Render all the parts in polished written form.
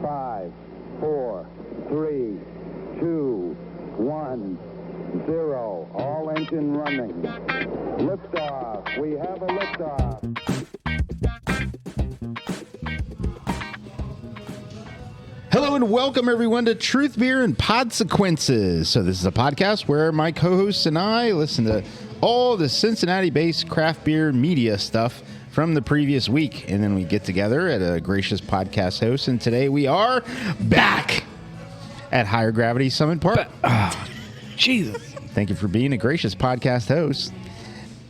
5, 4, 3, 2, 1, 0. All engine running. Liftoff. We have a liftoff. Hello and welcome everyone to Truth, Beer, and Podsequences. So this is a podcast where my co-hosts and I listen to all the Cincinnati-based craft beer media stuff from the previous week. And then we get together at a gracious podcast host. And today we are back at Higher Gravity Summit Park. Jesus. Thank you for being a gracious podcast host.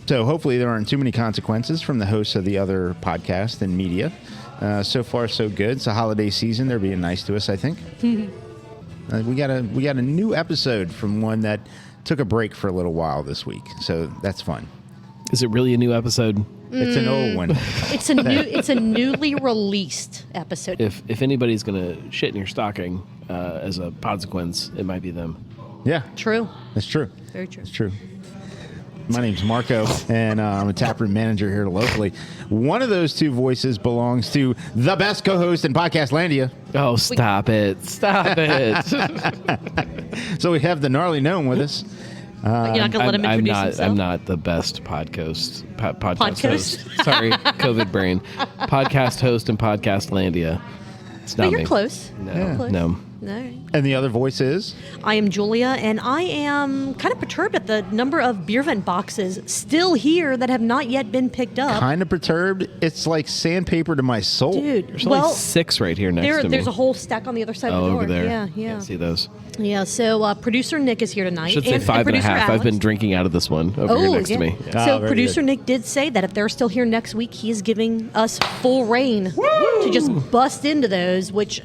So hopefully there aren't too many consequences from the hosts of the other podcast and media. So far, so good. It's a holiday season. They're being nice to us, I think. We got a new episode from one that took a break for a little while this week. So that's fun. Is it really a new episode? It's an old one. It's a newly released episode. If anybody's gonna shit in your stocking as a consequence, it might be them. Yeah. True. That's true. Very true. It's true. My name's Marco, and I'm a taproom manager here locally. One of those two voices belongs to the best co-host in Podcastlandia. Oh, stop it. Stop it. So we have the gnarly Gnome with us. You're not going to let him introduce himself? I'm not the best podcast Podcast? host. Sorry, COVID brain. Podcast host in Podcastlandia. It's not But you're me. close. No, You're close. no. All right. And the other voice is? I am Julia, and I am kind of perturbed at the number of Beervent boxes still here that have not yet been picked up. Kind of perturbed. It's like sandpaper to my soul. Dude, There's only 6 right here next to me. there's a whole stack on the other side of the door. over there. Yeah. Can't see those. Yeah, so producer Nick is here tonight. I should say and 5.5. producer I've Alex. been drinking out of this one over here next to me. Ah, So very producer good. Nick did say that if they're still here next week, he is giving us full reign to just bust into those, which,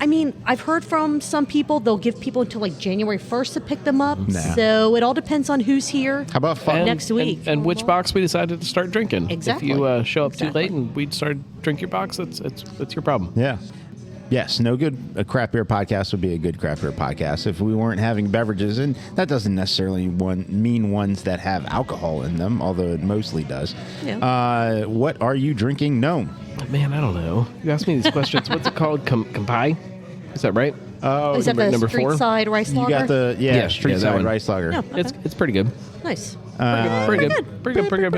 I mean, I've heard from some people, they'll give people until like January 1st to pick them up. Nah. So it all depends on who's here. How about fun? Next week. And which box we decided to start drinking. Exactly. If you show up too Exactly. late and we start drink your box, it's your problem. Yeah. Yes, a craft beer podcast would be a good craft beer podcast if we weren't having beverages, and that doesn't necessarily mean ones that have alcohol in them, although it mostly does. Yeah. What are you drinking, Gnome? Man, I don't know. You ask me these questions. What's it called? Kanpai? Is that right? Oh, Is that the number 4? Streetside rice you lager? got the Yeah, that Streetside one. rice lager. No. Okay. It's pretty good. Nice. Pretty good. Pretty good. Pretty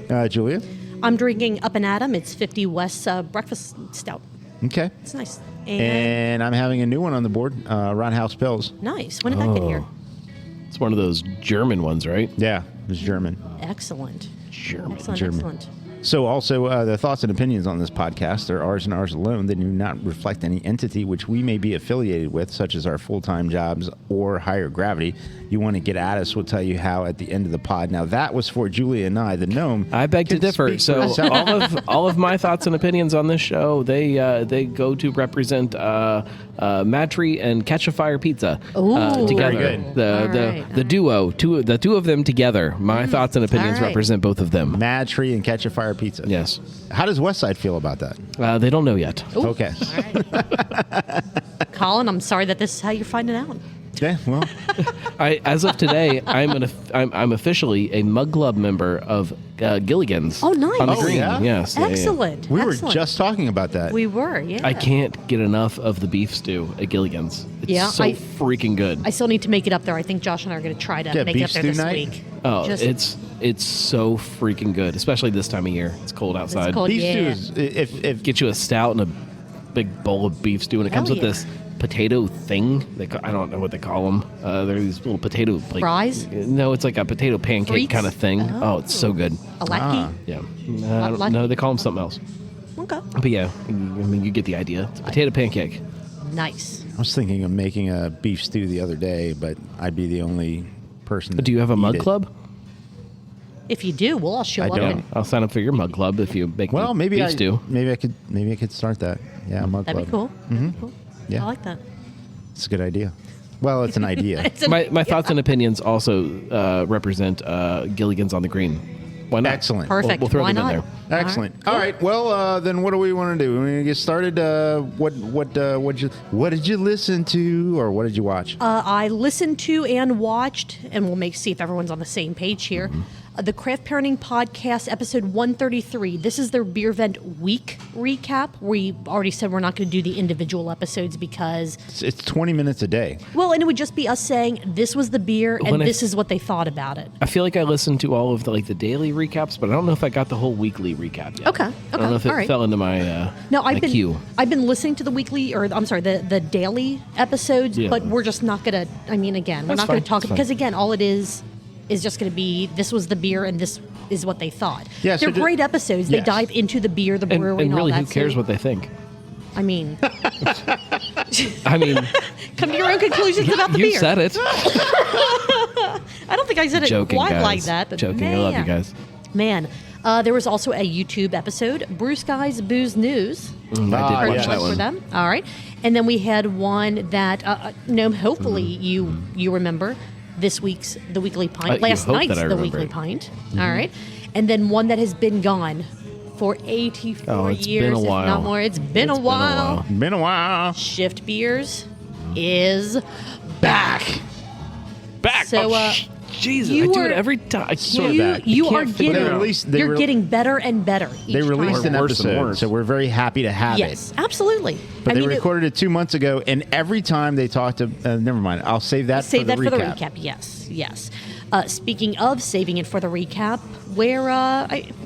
good. Julia? I'm drinking Up and Atom. It's 50 West Breakfast Stout. Okay. It's nice. And I'm having a new one on the board, Roundhouse Pills. Nice. When did that get here? It's one of those German ones, right? Yeah, it's German. Excellent. German. Excellent. German. Excellent. So also, the thoughts and opinions on this podcast are ours and ours alone. They do not reflect any entity which we may be affiliated with, such as our full-time jobs or Higher Gravity. You want to get at us, we'll tell you how at the end of the pod. Now, that was for Julia and I, the Gnome. I beg to can differ. speak for So herself. all of my thoughts and opinions on this show, they go to represent Matry and Catch a Fire Pizza Ooh. together. Very good. The duo, the two of them together. My thoughts and opinions All right. represent both of them. Mad Tree and Catch a Fire Pizza. Yes. How does Westside feel about that? They don't know yet. Okay. Colin, I'm sorry that this is how you're finding out. Yeah, well, As of today, I'm officially a Mug Club member of Gilligan's. Oh, nice. On the Oh, green. yeah? Yes. yeah, yeah. Excellent. we were Excellent. just talking about that. We were, yeah. I can't get enough of the beef stew at Gilligan's. It's Yeah, so I- freaking good. I still need to make it up there. I think Josh and I are going to try to Yeah, make it beef up there stew this night? week. Oh, Just- it's so freaking good, especially this time of year. It's cold outside. cold. Beef yeah. stew is, if Get you a stout and a big bowl of beef stew, and it comes Hell with yeah. this potato thing. I don't know what they call them. They're these little potato like, Fries? No, it's like a potato pancake Frites? kind of thing. Oh, it's so good. A latke? Yeah. I don't know. They call them something else. Okay. But yeah, I mean, you get the idea. It's a potato pancake. Nice. I was thinking of making a beef stew the other day, but I'd be the only person. Do you have a eat mug it. club? If you do, we'll all show I up. don't. and- I'll sign up for your mug club if you make Well, me maybe beef stew. maybe I could start that. Yeah, mug That'd be club. cool. That'd be cool. Yeah. I like that. It's a good idea. Well, it's an idea. It's a- My thoughts and opinions also represent Gilligan's on the Green. Why not? Excellent. Perfect. We'll throw Why them in not? there. Excellent. All right. Well, then what do we want to do? We get started. What did you listen to, or what did you watch? I listened to and watched, and we'll see if everyone's on the same page here. the Craft Parenting Podcast, episode 133. This is their Beervent week recap. We already said we're not going to do the individual episodes because... It's 20 minutes a day. Well, and it would just be us saying, this was the beer, and this is what they thought about it. I feel like I listened to all of the daily recaps, but I don't know if I got the whole weekly recap yet. Okay. I don't know if it fell into my my queue. I've been listening to the weekly, or I'm sorry, the daily episodes, but we're just not going to, we're not going to talk, because again, all it is just going to be, this was the beer and this is what they thought. Yeah, They're great episodes. They Yes. dive into the beer, the brewery, and all really, that. who cares what they think? I mean, I mean, come to your own conclusions about the you beer. said it. I don't think I said it Joking, quite guys. like that. But Joking. Man, I love you guys. Man, there was also a YouTube episode, Brew Sky's Booze News. I did yeah. watch that For one. them. All right. And then we had one that, Gnome, hopefully you remember this week's The Weekly Pint. You Last hope night's that I The remember Weekly it. Pint. All right. And then one that has been gone for 84 it's years, been a if while. not more. It's been a while. Been a while. Shift Beers is back. Back. So, Jesus, you I do were- it every time. You are figure getting, it out. They you're getting better and better each They released time. an Worse and episode, worse. so we're very happy to have Yes, it. absolutely. But they recorded it 2 months ago, and every time they talked to... never mind. I'll save that Save for the that for the recap. recap. Yes, yes. Speaking of saving it for the recap, where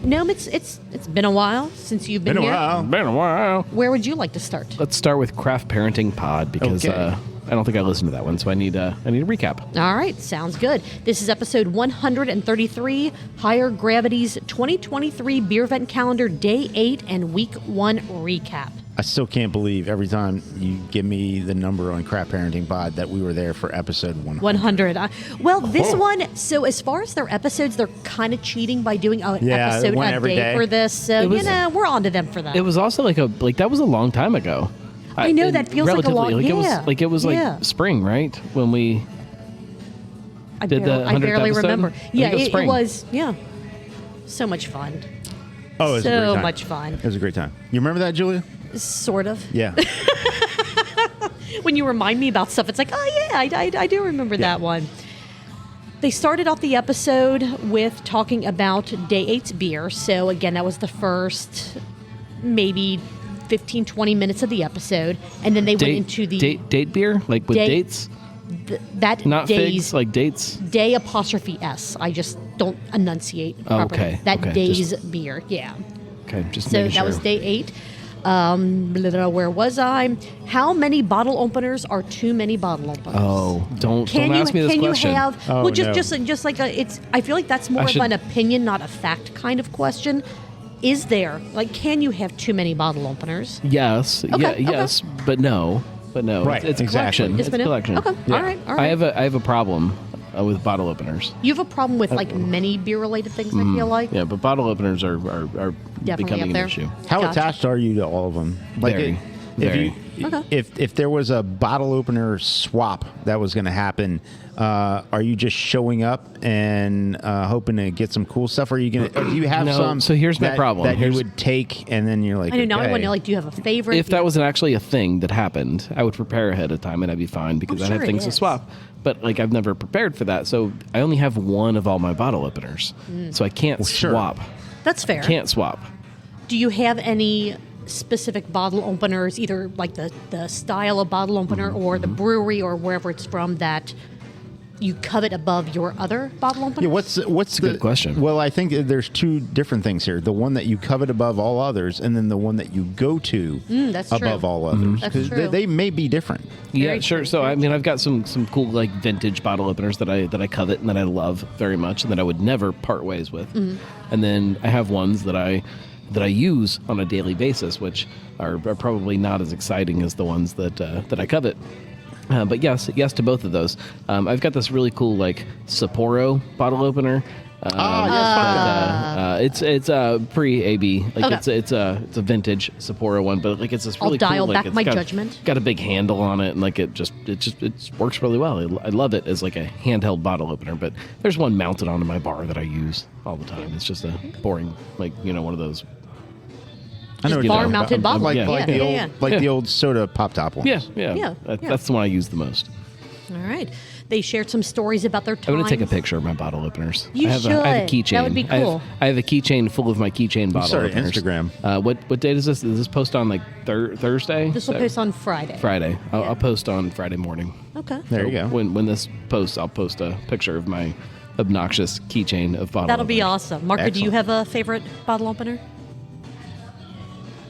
Gnome, it's been a while since you've been here. Been a while. Where would you like to start? Let's start with Craft Parenting Pod because Okay. I don't think I listened to that one, so I need a recap. All right, sounds good. This is episode 133, Higher Gravity's 2023 Beervent Calendar Day 8 and Week 1 recap. I still can't believe every time you give me the number on Crap Parenting Pod that we were there for episode 100. 100. Well, this one, so as far as their episodes, they're kind of cheating by doing an episode one a every day day. for this. So, It was- we're on to them for that. It was also that was a long time ago. I know, that feels like a long- It was yeah. it was Yeah. spring, right? When we I did the 100th barely episode? remember. I think Yeah, it was it spring. was. Yeah, so much fun. Oh, it was a great So time. much fun. It was a great time. You remember that, Julia? Sort of. Yeah. When you remind me about stuff, it's like, oh yeah, I do remember that one. They started off the episode with talking about Day 8's beer. So again, that was the first maybe 15, 20 minutes of the episode. And then they went into the date beer, like with Date- dates, that not day's figs, like dates. day apostrophe S. I just don't enunciate properly. okay, That okay, day's just- beer, yeah. Okay, just So making that sure. was day 8. Where was I? How many bottle openers are too many bottle openers? Oh, don't ask me this can question. you have? Oh, well, no. just like it's. I feel like that's more I of should- an opinion, not a fact kind of question. Is there can you have too many bottle openers? Yes, Okay, yes, but no. Right, It's a exactly. collection. Yes, It's but a no? collection. Okay, all right. I have a problem with bottle openers. You have a problem with like many beer related things. I feel like Yeah, but bottle openers are Definitely becoming up an there. issue. How Gotcha. attached are you to all of them? Very, very. If there was a bottle opener swap that was going to happen, are you just showing up and hoping to get some cool stuff? Or are you going to? Do you have No, some? so here's my problem. that Here's- you would take, and then you're like, I know. Now I okay. want to know. Like, do you have a favorite? If that was actually a thing that happened, I would prepare ahead of time and I'd be fine because I'm I'd sure have it things to is. swap. But like I've never prepared for that, so I only have one of all my bottle openers, so I can't sure. swap. That's fair. Can't swap. Do you have any specific bottle openers, either like the style of bottle opener or the brewery or wherever it's from, that you covet above your other bottle openers? Yeah, what's a good question. Well, I think there's two different things here: the one that you covet above all others, and then the one that you go to that's above true. all others. That's 'Cause true. They may be different. Yeah, Very sure. true, So very I mean, I've got some cool like vintage bottle openers that I covet and that I love very much, and that I would never part ways with. And then I have ones that I use on a daily basis, which are probably not as exciting as the ones that I covet. But yes to both of those. I've got this really cool like Sapporo bottle opener. It's pre-AB. Like Okay. it's a vintage Sapporo one, but like it's this really dial cool. Like, back it's my got, judgment. Got a big handle on it, and like it works really well. I love it as like a handheld bottle opener. But there's one mounted onto my bar that I use all the time. It's just a boring one of those. I know what you're talking bar-mounted about. bottle. like Yeah. the Yeah, old yeah. like Yeah. the old soda pop top ones. Yeah. Yeah. That's the one I use the most. All right. They shared some stories about their time. I'm going to take a picture of my bottle openers. You I have should. I have a keychain. That would be cool. I have a keychain full of my keychain bottle Sorry, openers. Instagram. What date is this? Does this post on like Thursday? This will post on Friday. Friday. I'll post on Friday morning. Okay. There you go. When this posts, I'll post a picture of my obnoxious keychain of bottle That'll be openers. awesome. Marco, do you have a favorite bottle opener?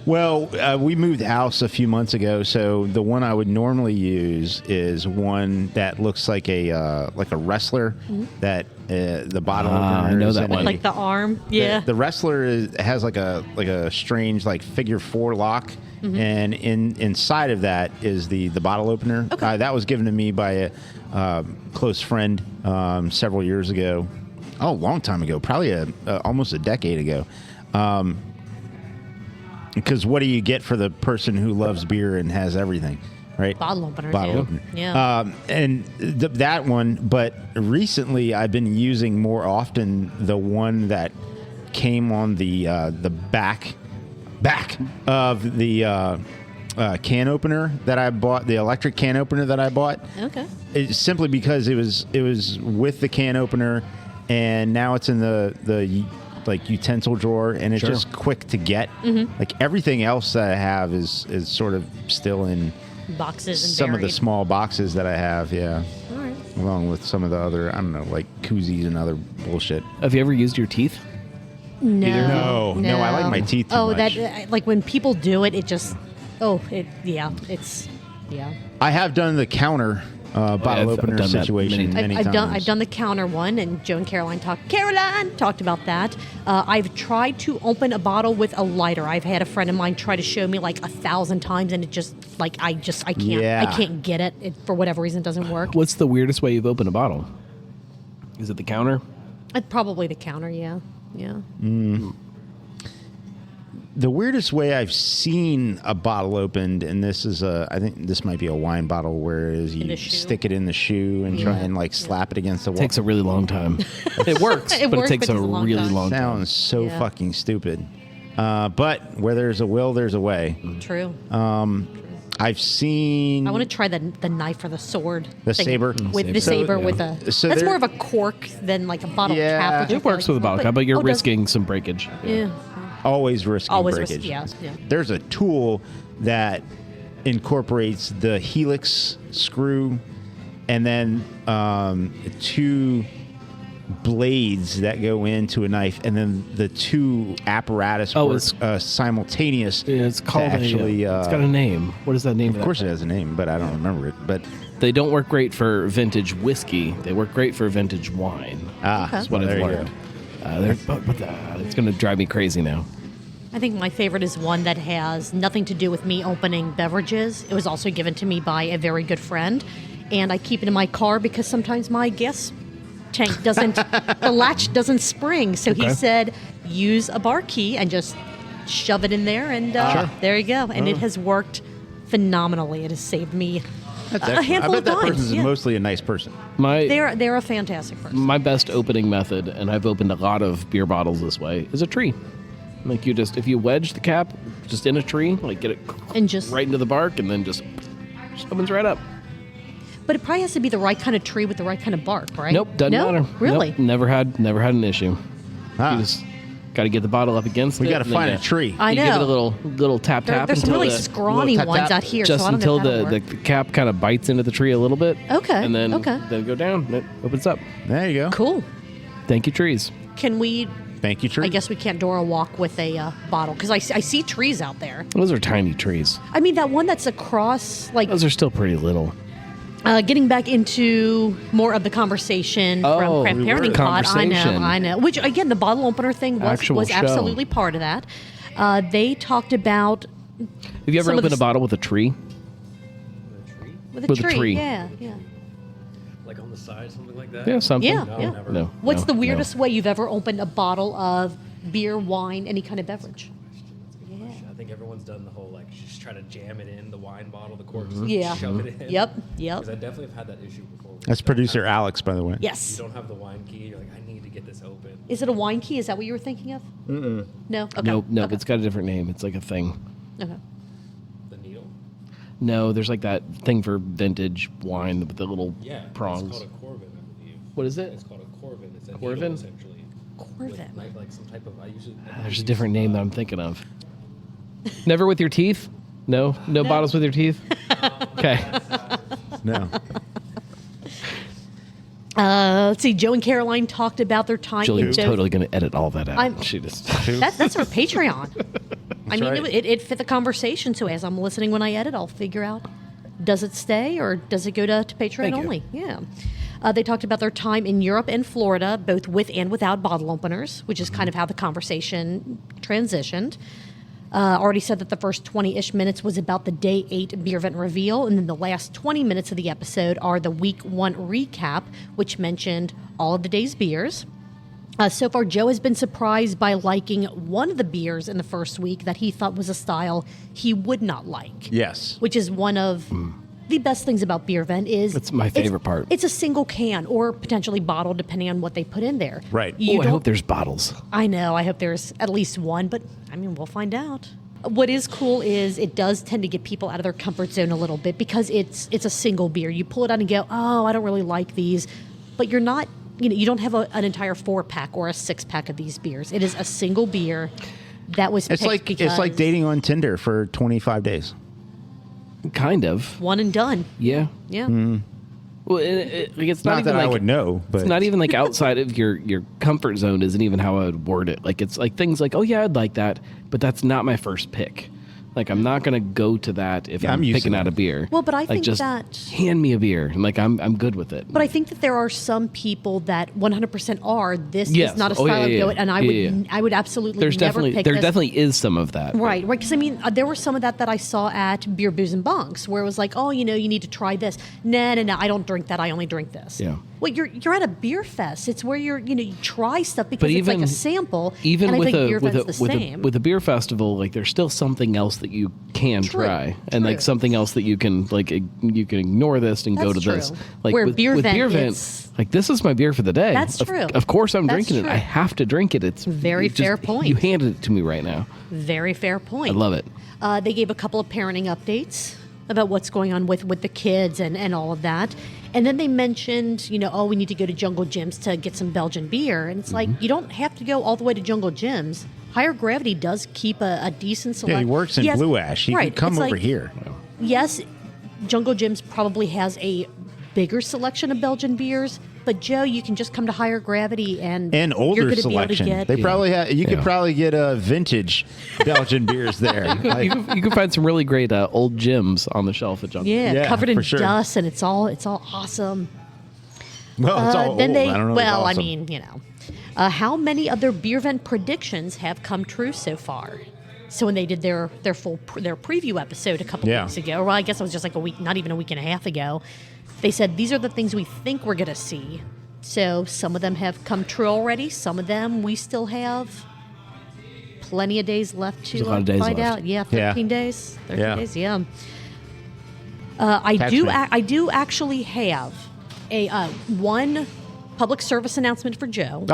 Well, we moved house a few months ago, so the one I would normally use is one that looks like a wrestler. That the bottle opener. I know is that in one. Like the arm? Yeah. The wrestler has like a strange like figure 4 lock, and inside of that is the bottle opener. Okay. That was given to me by a close friend several years ago. Oh, a long time ago, probably almost a decade ago. Because what do you get for the person who loves beer and has everything, right? Bottle opener. Bottle yeah. opener. Yeah. And that one, but recently I've been using more often the one that came on the back of the can opener that I bought, the electric can opener that I bought. Okay. It's simply because it was with the can opener, and now it's in the like utensil drawer, and it's just quick to get. Like everything else that I have is sort of still in Boxes and some of the buried. small boxes that I have. Yeah, All right. along with some of the other, I don't know, like koozies and other bullshit. Have you ever used your teeth? No. No, I like my teeth too much. That like when people do it, it just it's. I have done the counter bottle I've opener done that situation many I've times. done the counter one, and Joe and Caroline talked about that. I've tried to open a bottle with a lighter. I've had a friend of mine try to show me like 1,000 times, and it just like I can't Yeah. I can't get it. It for whatever reason doesn't work. What's the weirdest way you've opened a bottle? Is it the counter? Probably the counter. Yeah. The weirdest way I've seen a bottle opened, and this is I think this might be a wine bottle, whereas In you the shoe? stick it in the shoe and try and like slap it against the wall. Takes a really long time. It works, It but works, it takes but a it's a long really time. long time. Sounds so Yeah. fucking stupid. But where there's a will, there's a way. True. I've seen I want to try the knife or the sword. The thing saber? with the Saber. saber yeah. with a. So that's there- more of a cork than like a bottle Yeah. cap. which I It feel works like- with a bottle cap, but you're does- risking some breakage. Yeah. always risking Always breakage. yeah. There's a tool that incorporates the helix screw and then 2 blades that go into a knife, and then the 2 apparatus Oh, work it's- simultaneous. Yeah, it's called to actually. it's got a name. What is that name? Of course, it has a name, but I don't remember it. But They don't work great for vintage whiskey. They work great for vintage wine. that's What there I've you learned. It's going to drive me crazy now. I think my favorite is one that has nothing to do with me opening beverages. It was also given to me by a very good friend, and I keep it in my car because sometimes my gas tank doesn't, the latch doesn't spring. So he Okay. said, use a bar key and just shove it in there, and there you go. And it has worked phenomenally. It has saved me That's a excellent. handful I of bet that times. person's Yeah. mostly a nice person. They're a fantastic person. My best opening method, and I've opened a lot of beer bottles this way, is a tree. Like if you wedge the cap just in a tree, like get it And just right into the bark, and then just opens right up. But it probably has to be the right kind of tree with the right kind of bark, right? Nope, doesn't no? matter. Really? Nope, never had an issue. Ah. You just got to get the bottle up against We it. got to and then find you- a tree. I you give it a know. little tap tap There's some until really the, scrawny tap, ones tap, out here, just so I don't until know if that'll the work. cap kind of bites into the tree a little bit. Okay, And then okay. then go down. And it opens up. There you go. Cool. Thank you, trees. Can we? Thank you, tree. I guess we can't door a walk with a bottle because I see trees out there. Those are tiny trees. I mean, that one that's across, like, Those are still pretty little. getting back into more of the conversation Oh, from Craft we were. Parenting Pod. Conversation. I know. Which, again, the bottle opener thing Actual was show. absolutely part of that. They talked about Have you ever some of opened the a bottle with a tree? with a with a tree. tree. Yeah. Like on the side, something like that? Yeah, something. Yeah, No, yeah. never. No. What's no, the no. weirdest way you've ever opened a bottle of beer, wine, any kind of beverage? I think everyone's done the whole, like, just try to jam it in the wine bottle, the cork, just Yeah. shove it in. Yep. Because I definitely have had that issue before. That's producer Alex, by the way. Yes. You don't have the wine key. You're like, I need to get this open. Is it a wine key? Is that what you were thinking of? No. Okay. No, Okay. it's got a different name. It's like a thing. Okay. The needle. No, there's like that thing for vintage wine with the little Yeah, prongs. It's called a Corvin, I believe. What is it? It's called a Corvin. It's a Corvin? needle, essentially. Corvin. Like some type of. There's a different name that I'm thinking of. Never with your teeth? No bottles with your teeth? Okay. No. Let's see. Joe and Caroline talked about their time. Julian's Joe- totally going to edit all that out. I'm- She just. That's our Patreon. I mean, right. it fit the conversation. So as I'm listening when I edit, I'll figure out, does it stay or does it go to Patreon Thank you. only? Yeah. They talked about their time in Europe and Florida, both with and without bottle openers, which is kind of how the conversation transitioned. Already said that the first 20-ish minutes was about the day 8 Beervent reveal, and then the last 20 minutes of the episode are the week 1 recap, which mentioned all of the day's beers. So far, Joe has been surprised by liking one of the beers in the first week that he thought was a style he would not like. Yes. Which is one of the best things about Beervent is... That's my favorite part. It's a single can or potentially bottle, depending on what they put in there. Right. You I don't- hope there's bottles. I know. I hope there's at least one, but I mean, we'll find out. What is cool is it does tend to get people out of their comfort zone a little bit because it's a single beer. You pull it out and go, oh, I don't really like these, but you're not, you don't have an entire 4-pack or a 6-pack of these beers. It is a single beer that was It's picked like dating on Tinder for 25 days. Kind of. one and done. Yeah. Yeah. Well, it's not Not even that like, I would know, but It's not even like outside of your comfort zone isn't even how I would word it. Like it's like things like, oh yeah, I'd like that, but that's not my first pick. Like I'm not gonna go to that if Yeah, I'm I'm used picking to out that. a beer. Well, but I like, think just that- hand me a beer and like I'm good with it. But I think that there are some people that 100% are. This Yes. is not a Oh, style yeah, of yeah. go, and I Yeah, would yeah. I would absolutely there's never definitely pick there this. definitely is some of that. Right. Because I mean, there was some of that I saw at Beer, Booze, and Bunks, where it was like, oh, you need to try this. No, I don't drink that. I only drink this. Yeah. Well, you're at a beer fest. It's where you try stuff because But it's like even- a sample. Even and I with think a Beervent's with a, the with same. a with a beer festival, like there's still something else that you can True. try, and like True. something else that you can you can ignore this and go That's to this. true. Like Where with Beervent, Beervent, it's- like this is my beer for the day. That's true. Of course, I'm That's drinking it. true. I have to drink it. It's Very it just- fair point. You handed it to me right now. Very fair point. I love it. They gave a couple of parenting updates about what's going on with the kids and all of that. And then they mentioned, oh, we need to go to Jungle Jim's to get some Belgian beer. And it's like, you don't have to go all the way to Jungle Jim's. Higher Gravity does keep a decent yeah, selection. he works in Blue Ash. He right. could come It's over like, here. Yes, Jungle Jim's probably has a bigger selection of Belgian beers. But Joe, you can just come to Higher Gravity and And you're older gonna be able to selection. get- They probably have. You could Yeah. probably get vintage Belgian beers there. Like, You can find some really great old gyms on the shelf at Jungle. yeah, Yeah, covered in for sure. dust, and it's all awesome. well, it's all Then old. they, I don't know. well, It's I awesome. mean, how many other Beervent predictions have come true so far? So when they did their preview episode a couple Yeah. weeks ago, well, I guess it was just like a week, not even a week and a half ago, they said these are the things we think we're going to see. So some of them have come true already. Some of them we still have plenty of days left to There's a lot of days find left. out. Yeah, Yeah. 13 days. 13 Yeah. days. Yeah. I Catch do. me. I do actually have a one public service announcement for Joe.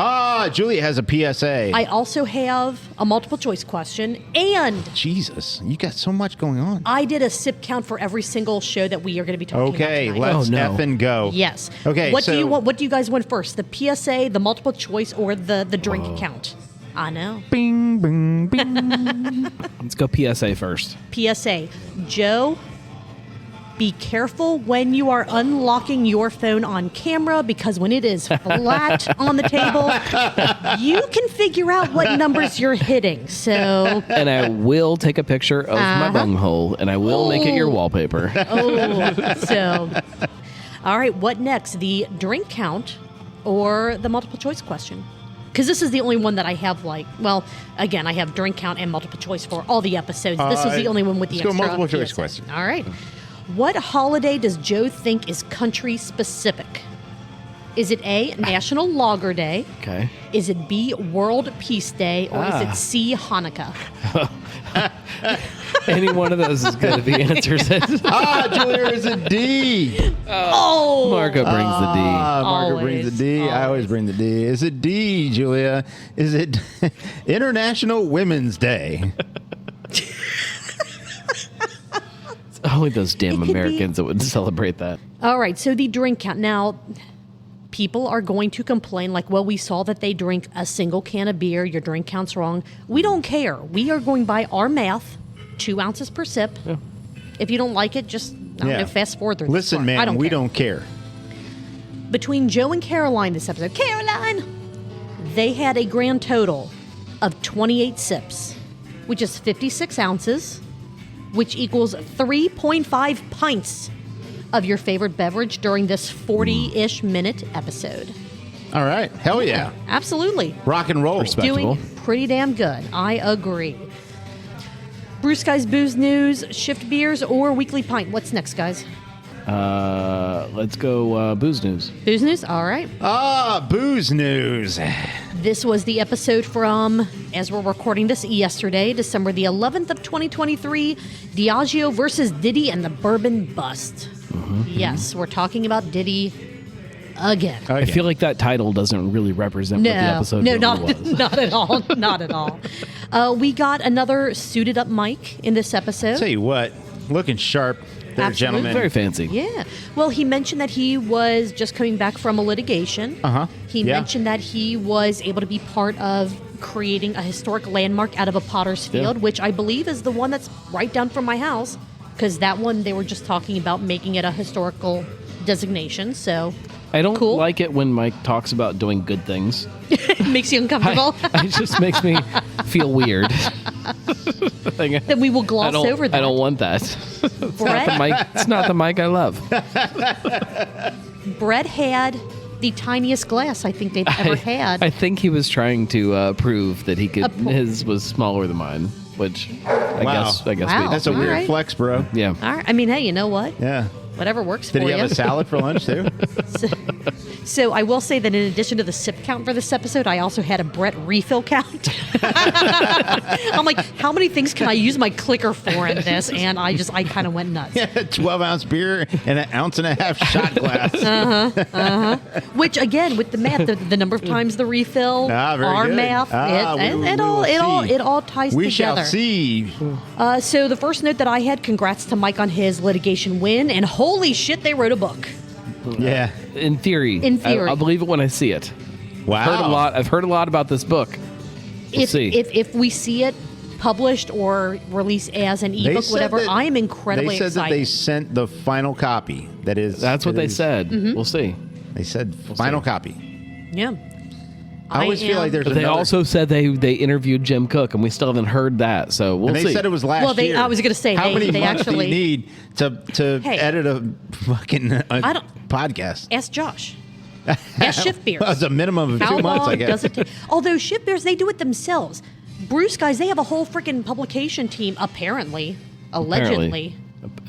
Julia has a PSA. I also have a multiple choice question, and Jesus, you got so much going on. I did a sip count for every single show that we are going to be talking Okay, about tonight. let's Oh, no. effing go. Yes. Okay. What so, do you want? What do you guys want first? The PSA, the multiple choice, or the drink count? I know. Bing, bing, bing. Let's go PSA first. PSA, Joe. Be careful when you are unlocking your phone on camera because when it is flat on the table, you can figure out what numbers you're hitting. So, And I will take a picture of my bunghole, and I will make it your wallpaper. all right, what next? The drink count or the multiple choice question? Because this is the only one that I have, again, I have drink count and multiple choice for all the episodes. This is the only one with the let's go extra multiple choice PSA. question. All right. What holiday does Joe think is country specific? Is it A, National Lager Day? Okay. Is it B, World Peace Day? Or is it C, Hanukkah? Any one of those is good if he answers it. Julia is a D. Oh! Marco brings the D. Margaret brings the D. Always. I always bring the D. Is it D, Julia? Is it International Women's Day? Only those damn It could be- Americans that would celebrate that. All right, so the drink count. Now, people are going to complain like, well, we saw that they drink a single can of beer. Your drink count's wrong. We don't care. We are going by our math, 2 ounces per sip. Yeah. If you don't like it, just fast forward through this Listen, part. man, I don't we care. don't care. Between Joe and Caroline this episode, Caroline, they had a grand total of 28 sips, which is 56 ounces, which equals 3.5 pints of your favorite beverage during this 40-ish minute episode. All right. Hell yeah. Absolutely. Rock and roll. Doing pretty damn good. I agree. Brew Guy's Booze News, Shift Beers, or Weekly Pint? What's next, guys? Let's go Booze News. Booze News? All right. Booze news. This was the episode from, as we're recording this yesterday, December the 11th of 2023, Diageo versus Diddy and the Bourbon Bust. Yes, we're talking about Diddy again. I feel like that title doesn't really represent what the episode really was. Not at all. Not at all. We got another suited up Mike in this episode. Tell you what, looking sharp there, Absolutely. gentlemen. Very fancy. Yeah. Well, he mentioned that he was just coming back from a litigation. He mentioned that he was able to be part of creating a historic landmark out of a potter's field, which I believe is the one that's right down from my house, because that one they were just talking about making it a historical designation. So I don't cool. like it when Mike talks about doing good things. It makes you uncomfortable. It just makes me feel weird. Then we will gloss over that. I don't want that. It's not the Mike I love. Bret had the tiniest glass I think they've ever had. I think he was trying to prove that he could. His was smaller than mine, which I guess. Wow. We That's a All weird right. flex, bro. Yeah. All right. I mean, hey, you know what? Yeah. Whatever works Did for he you. have a salad for lunch too? So I will say that in addition to the sip count for this episode, I also had a Bret refill count. I'm like, how many things can I use my clicker for in this? And I kind of went nuts. 12-ounce beer and an ounce and a half shot glass. Which again, with the math, the number of times the refill, Very our good. math, it all ties We together. shall see. So the first note that I had, congrats to Mike on his litigation win, and holy shit, they wrote a book. Yeah. In theory. I'll believe it when I see it. Wow. I've heard a lot about this book. We'll see. If we see it published or released as an ebook, whatever, I am incredibly excited. They said excited. that they sent the final copy. That's what they said. We'll see. They said final copy. Yeah. I always feel like there's But they another- also said they interviewed Jim Cook, and we still haven't heard that. So we'll and they see. said it was last year. I was going to say, how many they months actually do you need to Hey. edit a fucking podcast? Ask Josh. Ask Shift Beers. It's a minimum of How 2 months, long I guess. does it take? Although Shift Beers, they do it themselves. Brew Guys, they have a whole freaking publication team, allegedly.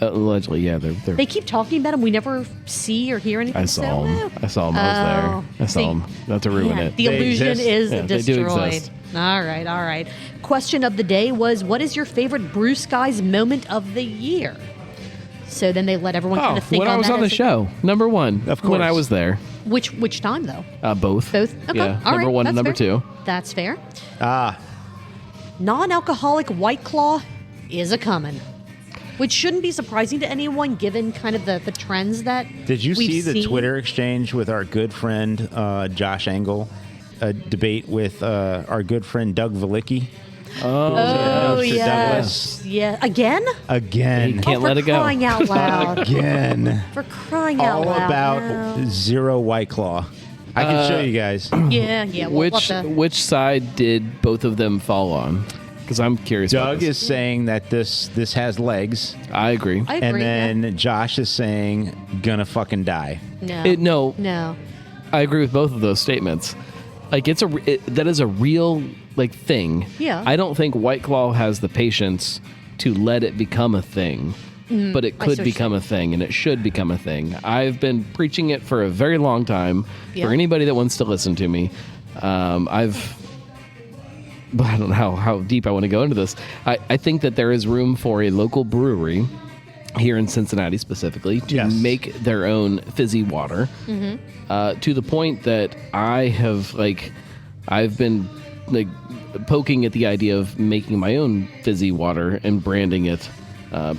Allegedly, yeah. They're They keep talking about them. We never see or hear anything. I saw them. I saw them. I was there. I saw them. Not to ruin it. The They illusion exist. is Yeah, they do destroyed. exist. All right. Question of the day was, what is your favorite Brew Guys moment of the year? So then they let everyone kind of think when on I was that on the as a- show, number one. Of When I course. was there. Which time, though? Both. Both? Okay. Yeah. All number right. one and That's number fair. two. That's fair. Ah, Non-alcoholic White Claw is a coming. Which shouldn't be surprising to anyone given kind of the trends that did you we've see the seen. Twitter exchange with our good friend Josh Engel? A debate with our good friend Doug Valicki. Oh, Mr. yes. Yeah. Again? Again. Can't for let it go. crying out loud. Again. For crying out All loud. about No. zero White Claw. I can show you guys. Yeah. We'll Which side did both of them fall on? Because I'm curious. about Doug this. is saying that this has legs. I agree. I agree. And then Josh is saying, gonna fucking die. No. No. No. I agree with both of those statements. Like that is a real thing. Yeah. I don't think White Claw has the patience to let it become a thing, but it I could see what become you're a thing, and it should become a thing. I've been preaching it for a very long time. Yeah. For anybody that wants to listen to me, but I don't know how deep I want to go into this. I think that there is room for a local brewery here in Cincinnati specifically to Yes. make their own fizzy water, to the point that I've been poking at the idea of making my own fizzy water and branding it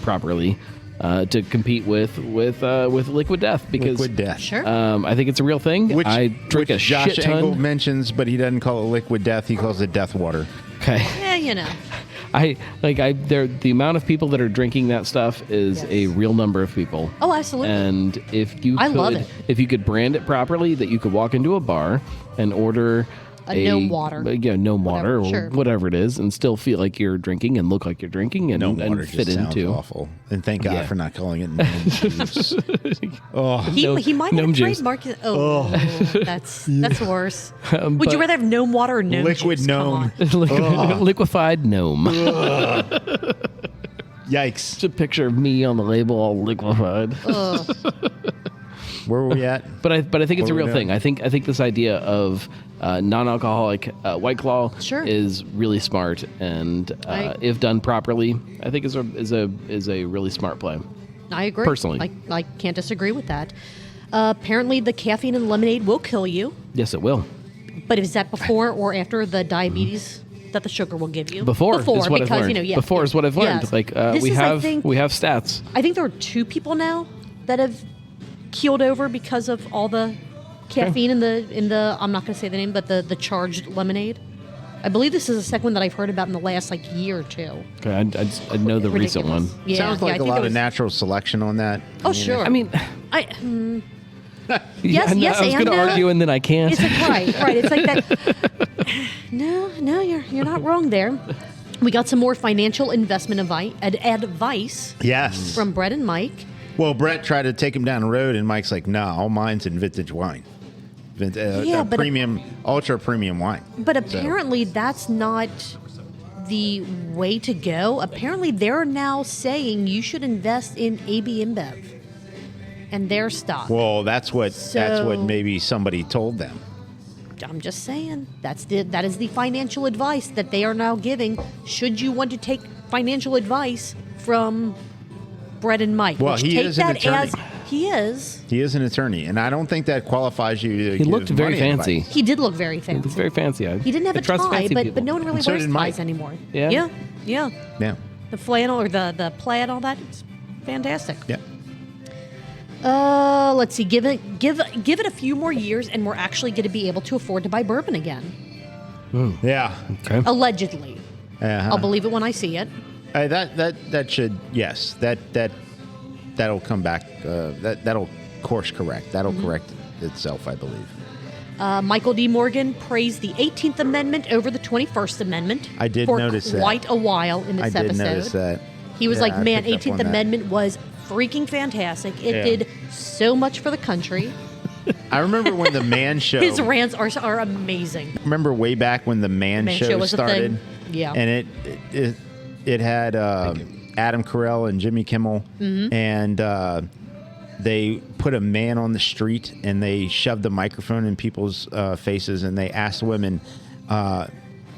properly. to compete with Liquid Death because Liquid Death. Sure. I think it's a real thing. Which, I drink which a Josh shit ton. Engel mentions, but he doesn't call it Liquid Death. He calls it Death Water. Okay. Yeah, you know. The amount of people that are drinking that stuff is Yes. a real number of people. Oh, absolutely. And if you I could, love it. if you could brand it properly, that you could walk into a bar and order A Gnome water. Gnome water, Whatever, or sure. whatever it is, and still feel like you're drinking and look like you're drinking and, No water and just fit sounds into. awful. And thank God Yeah. for not calling it gnome juice. Oh, He might gnome have juice. trademarked it. Oh, that's worse. Would but- you rather have gnome water or gnome Liquid juice? gnome. Come on. Liquefied gnome. Yikes. It's a picture of me on the label, all liquefied. Where were we at? But I think it's a What are we real thing. doing? I think this idea of non-alcoholic White Claw Sure. is really smart, and if done properly, I think is a really smart play. I agree. Personally. I can't disagree with that. Apparently, the caffeine in lemonade will kill you. Yes, it will. But is that before or after the diabetes that the sugar will give you? Before is what because, I've learned. you know, yeah, Before is what I've learned. yes. Like This we is, have I think, stats. I think there are 2 people now that have keeled over because of all the caffeine in the I'm not going to say the name, but the charged lemonade. I believe this is the second one that I've heard about in the last year or 2. Okay, I know the recent Ridiculous. one. Yeah, Sounds yeah, like I a think lot that of was- natural selection on that. Oh, sure. I mean, Yes, I was and going to no. argue, and then I can't. It's like right. It's like that. No, you're not wrong there. We got some more financial investment advice Yes. from Brett and Mike. Well, Brett tried to take him down the road, and Mike's like, "No, all mine's in vintage wine, Yeah, but- premium, ultra premium wine." But apparently that's not the way to go. Apparently they're now saying you should invest in AB InBev and their stock. Well, that's what So- maybe somebody told them. I'm just saying that is the financial advice that they are now giving. Should you want to take financial advice from Brett and Mike? Well, which he take is an that attorney. as he is. He is an attorney, and I don't think that qualifies you to He give looked very money fancy. advice. He did look very It's fancy. very fancy. He didn't have I a trust tie, fancy but people. no one really And so wears did Mike. ties anymore. Yeah? yeah, Yeah, The flannel or the plaid, all that. It's fantastic. yeah. Let's see. Give it a few more years, and we're actually going to be able to afford to buy bourbon again. Yeah. Okay. Allegedly, Uh-huh. I'll believe it when I see it. That should, yes, that'll come back. That'll course correct. That'll Mm-hmm. correct itself, I believe. Michael D. Morgan praised the 18th Amendment over the 21st Amendment. I did for notice that. quite a while in this I did episode. notice that. He was Yeah, like, I "Man, picked up 18th on that. Amendment was freaking fantastic. It Yeah. did so much for the country." I remember when the Man Show. His rants are amazing. Remember way back when the Man Man Show Show was a started? thing. Yeah. And it had Adam Carell and Jimmy Kimmel, Mm-hmm. and they put a man on the street and they shoved the microphone in people's faces and they asked women,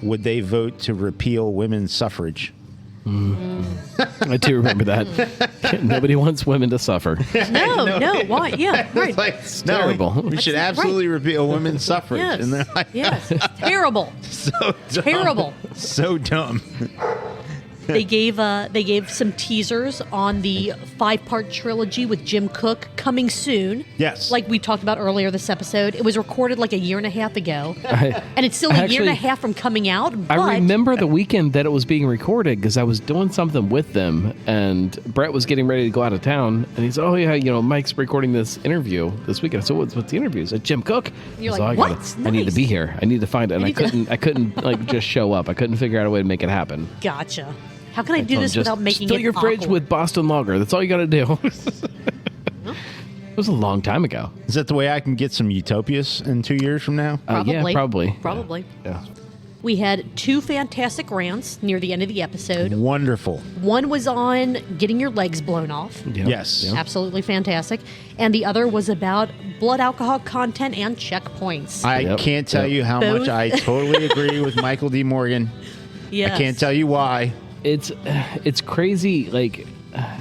would they vote to repeal women's suffrage? I do remember that. Nobody wants women to suffer. No, why? Yeah, right. It's like, It's no, terrible. we should That's absolutely repeal women's suffrage. Yes. And they're like, Yes. It's terrible. so dumb. Terrible. So dumb. They gave some teasers on the 5-part trilogy with Jim Cook coming soon. Yes. Like we talked about earlier this episode. It was recorded like a year and a half ago. And it's still a year and a Actually, half from coming out. But I remember the weekend that it was being recorded because I was doing something with them, and Brett was getting ready to go out of town, and he said, "Oh yeah, Mike's recording this interview this weekend." So what's the interview? Is it Jim Cook? You're So like, I "What? I need to Nice." be here. I need to find it, and I need to- couldn't like just show up. I couldn't figure out a way to make it happen. Gotcha. How can I do So this just without making fill it your fridge awkward? with Boston Lager. That's all you got to do. It was a long time ago. Is that the way I can get some Utopias in 2 years from now? Yeah, probably. Probably. Yeah. We had 2 fantastic rants near the end of the episode. Wonderful. One was on getting your legs blown off. Yeah. Yes. Yeah. Absolutely fantastic. And the other was about blood alcohol content and checkpoints. I Yep. can't tell Yep. you how Both. much I totally agree with Michael D. Morgan. Yes. I can't tell you why. It's crazy, like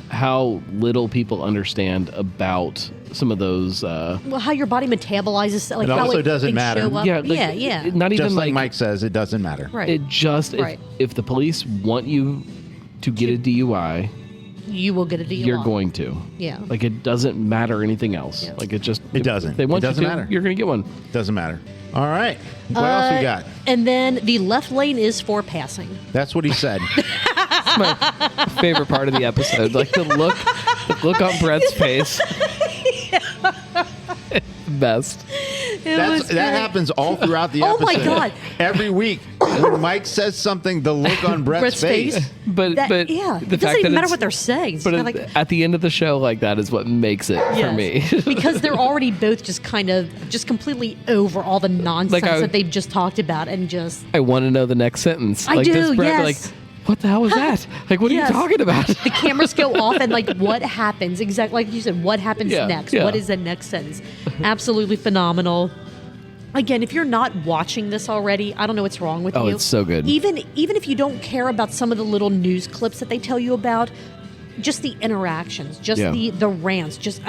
how little people understand about some of those. Well, how your body metabolizes, like It how also doesn't things matter. show up. Yeah, like, yeah. Not even Just like Mike says, it doesn't matter. Right. It just Right. if the police want you to get a DUI, you will get a deal. You're on. going to. Yeah. Like it doesn't matter anything else. Yeah. Like it just It doesn't. If they want It doesn't you to, matter. You're going to get one. Doesn't matter. All right. What else we got? And then the left lane is for passing. That's what he said. It's my favorite part of the episode. Like the look on Brett's face. Best. That happens all throughout the Oh episode. my God. Every week when Mike says something, the look on Brett's face. But yeah, the it doesn't fact that even matter it's- what they're saying. It's But kinda like, at the end of the show, like that is what makes it for me. because they're already both just kind of just completely over all the nonsense that they've just talked about and just. I want to know the next sentence. I like, do, does Brett be yes. like, what the hell was that? Like, what are Yes. you talking about? The cameras go off and like what happens exactly like you said. What happens Yeah, next? yeah. What is the next sentence? Absolutely phenomenal. Again, if you're not watching this already, I don't know what's wrong with you. Oh, it's so good. Even if you don't care about some of the little news clips that they tell you about, just the interactions, just Yeah. the rants, just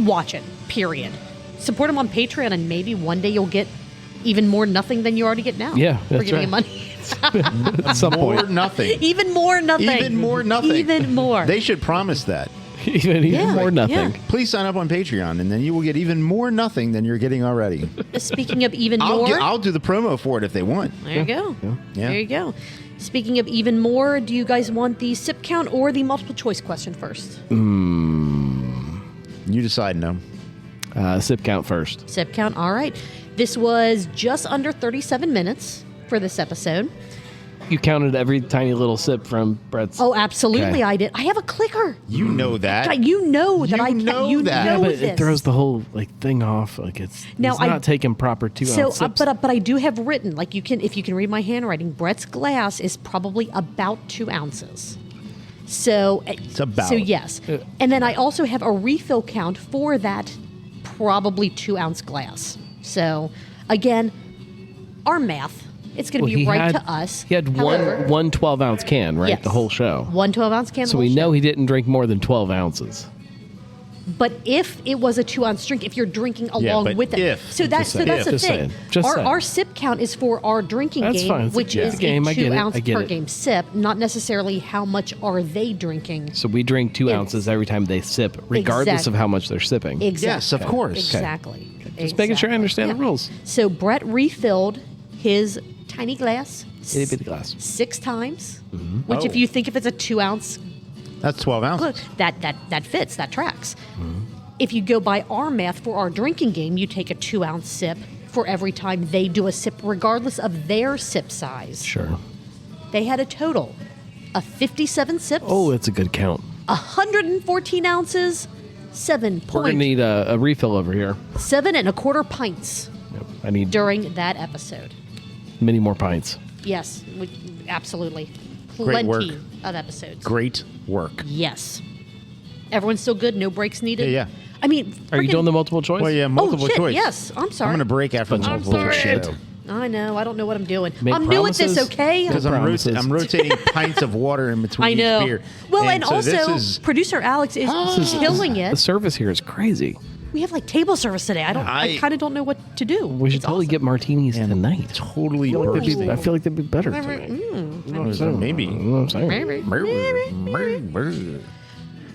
watch it. Period. Support them on Patreon, and maybe one day you'll get even more nothing than you already get now. Yeah, for that's giving right. you money. At some More point. nothing. Even more nothing. Even more nothing. Even more. They should promise that. even Yeah, more nothing. yeah. Please sign up on Patreon, and then you will get even more nothing than you're getting already. Speaking of even more, I'll do the promo for it if they want. there you go. Yeah. There you go. Speaking of even more, do you guys want the sip count or the multiple choice question first? You decide, no. Sip count first. Sip count. All right. This was just under 37 minutes for this episode. You counted every tiny little sip from Brett's. Oh, absolutely, Okay. I did. I have a clicker. You know that. You know that You I can. know You that. know Yeah, but this. it throws the whole thing off. Like it's not taking proper 2 ounce sips. but I do have written like if you can read my handwriting. Brett's glass is probably about 2 ounces. So it's about. So yes, and then I also have a refill count for that probably 2 ounce glass. So again, our math. It's going to be right to us. He had However, one 12 ounce can, right? yes, The whole show. One 12 ounce can. So the we whole know show. he didn't drink more than 12 ounces. But if it was a 2 ounce drink, if you're drinking Yeah, along but with it, if. so that's Just the saying. thing. Just saying. Our sip count is for our drinking That's game, fine. It's which a is game. a I get 2 it. ounce I get per it. game sip, not necessarily how much are they drinking. So we drink 2 Yes. ounces every time they sip, regardless Exactly. of how much they're sipping. Exactly. Yes, of course. Exactly. Just making sure I understand the rules. So Brett refilled his tiny glass Itty bitty glass. 6 times, Mm-hmm. which Oh. if you think if it's a 2 ounce, That's 12 ounces. look, that fits, that tracks. Mm-hmm. If you go by our math for our drinking game, you take a 2 ounce sip for every time they do a sip, regardless of their sip size. Sure. They had a total of 57 sips, Oh, that's a good count. 114 ounces, 7 We're going to need a refill over here. 7 1/4 pints Yep. I need during that episode. many more pints. Yes, absolutely. Great work. Plenty of episodes. Great work. Yes. Everyone's still good. No breaks needed. Yeah. I mean, Are you friggin- doing the multiple choice? Well, yeah, multiple oh, shit, choice. Yes, I'm sorry. I'm going to break after the I'm multiple sorry. choice. show. I know. I don't know what I'm doing. Make I'm new at this, promises. okay? Because Promises. I'm rotating pints of water in between I know. each beer. Well, and so this also, is, producer Alex is killing The it. service here is crazy. We have like table service today. I kind of don't know what to do. We should It's totally awesome. get martinis tonight. totally I bursting. feel like they'd be better tonight. Maybe. You know what I'm saying? Maybe.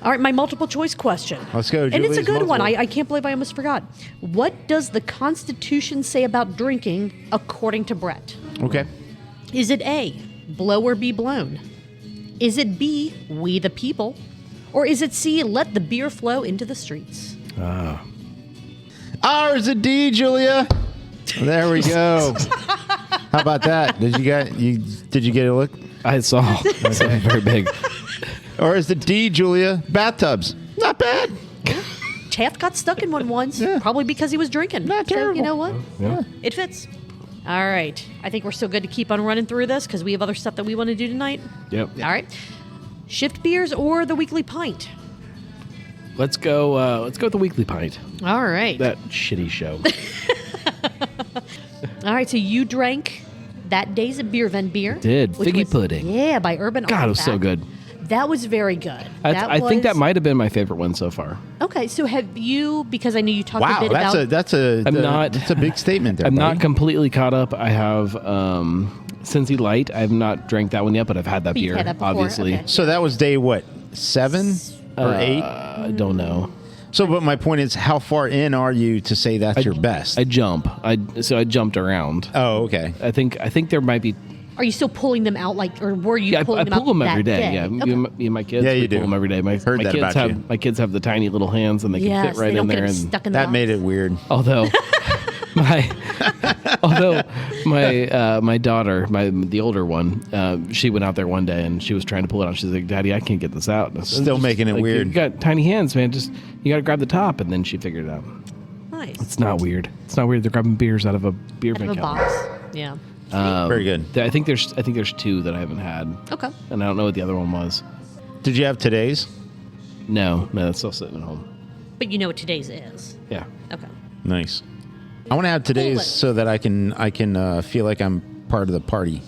All right, my multiple choice question. Let's go, And it's a Julie's good one. multiple. I can't believe I almost forgot. What does the Constitution say about drinking, according to Brett? Okay. Is it A, blow or be blown? Is it B, we the people? Or is it C, let the beer flow into the streets? Ours a D, Julia. There we go. How about that? Did you get a look? I saw. That's very big. Or is it D, Julia? Bathtubs. Not bad. Taft got stuck in one once, Yeah. probably because he was drinking. Not So, terrible. you know what? Yeah. It fits. All right. I think we're still good to keep on running through this because we have other stuff that we want to do tonight. Yep. All right. Shift beers or the weekly pint? Let's go with the weekly pint. All right. That shitty show. All right. So you drank that day's Beervent beer. Did. which Figgy was- pudding. Yeah, by Urban God, it was so Artifact. good. That was very good. I think that might have been my favorite one so far. Okay, so have you? Because I know you talked a Wow, bit about. that's a big statement there. I'm not buddy. completely caught up. I have Cincy Light. I have not drank that one yet, but I've had that But you've beer, had that before, obviously. okay. So that was day what? 7 or 8? I don't know. So, but my point is, how far in are you to say that's your best? I jump. I jumped around. Oh, okay. I think there might be. Are you still pulling them out, like, or were you I pulling them out pull them every that day. Yeah, Okay. me and my kids. Yeah, you we do. pull them every day. Heard that about you. My kids have the tiny little hands, and they can Yes, fit right they don't in there. get them And stuck in the That box. made it weird. although my daughter, the older one, she went out there one day and she was trying to pull it out. She's like, "Daddy, I can't get this out." And I said, Still making it like, weird. You got tiny hands, man. Just you got to grab the top, and then she figured it out. Nice. It's not weird. It's not weird. They're grabbing beers out of a beer Out of a can. box. Yeah. Very good. I think there's 2 that I haven't had, Okay. and I don't know what the other one was. Did you have today's? No, it's still sitting at home. But you know what today's is. Yeah. Okay. Nice. I want to have today's Cool. so that I can feel like I'm part of the party.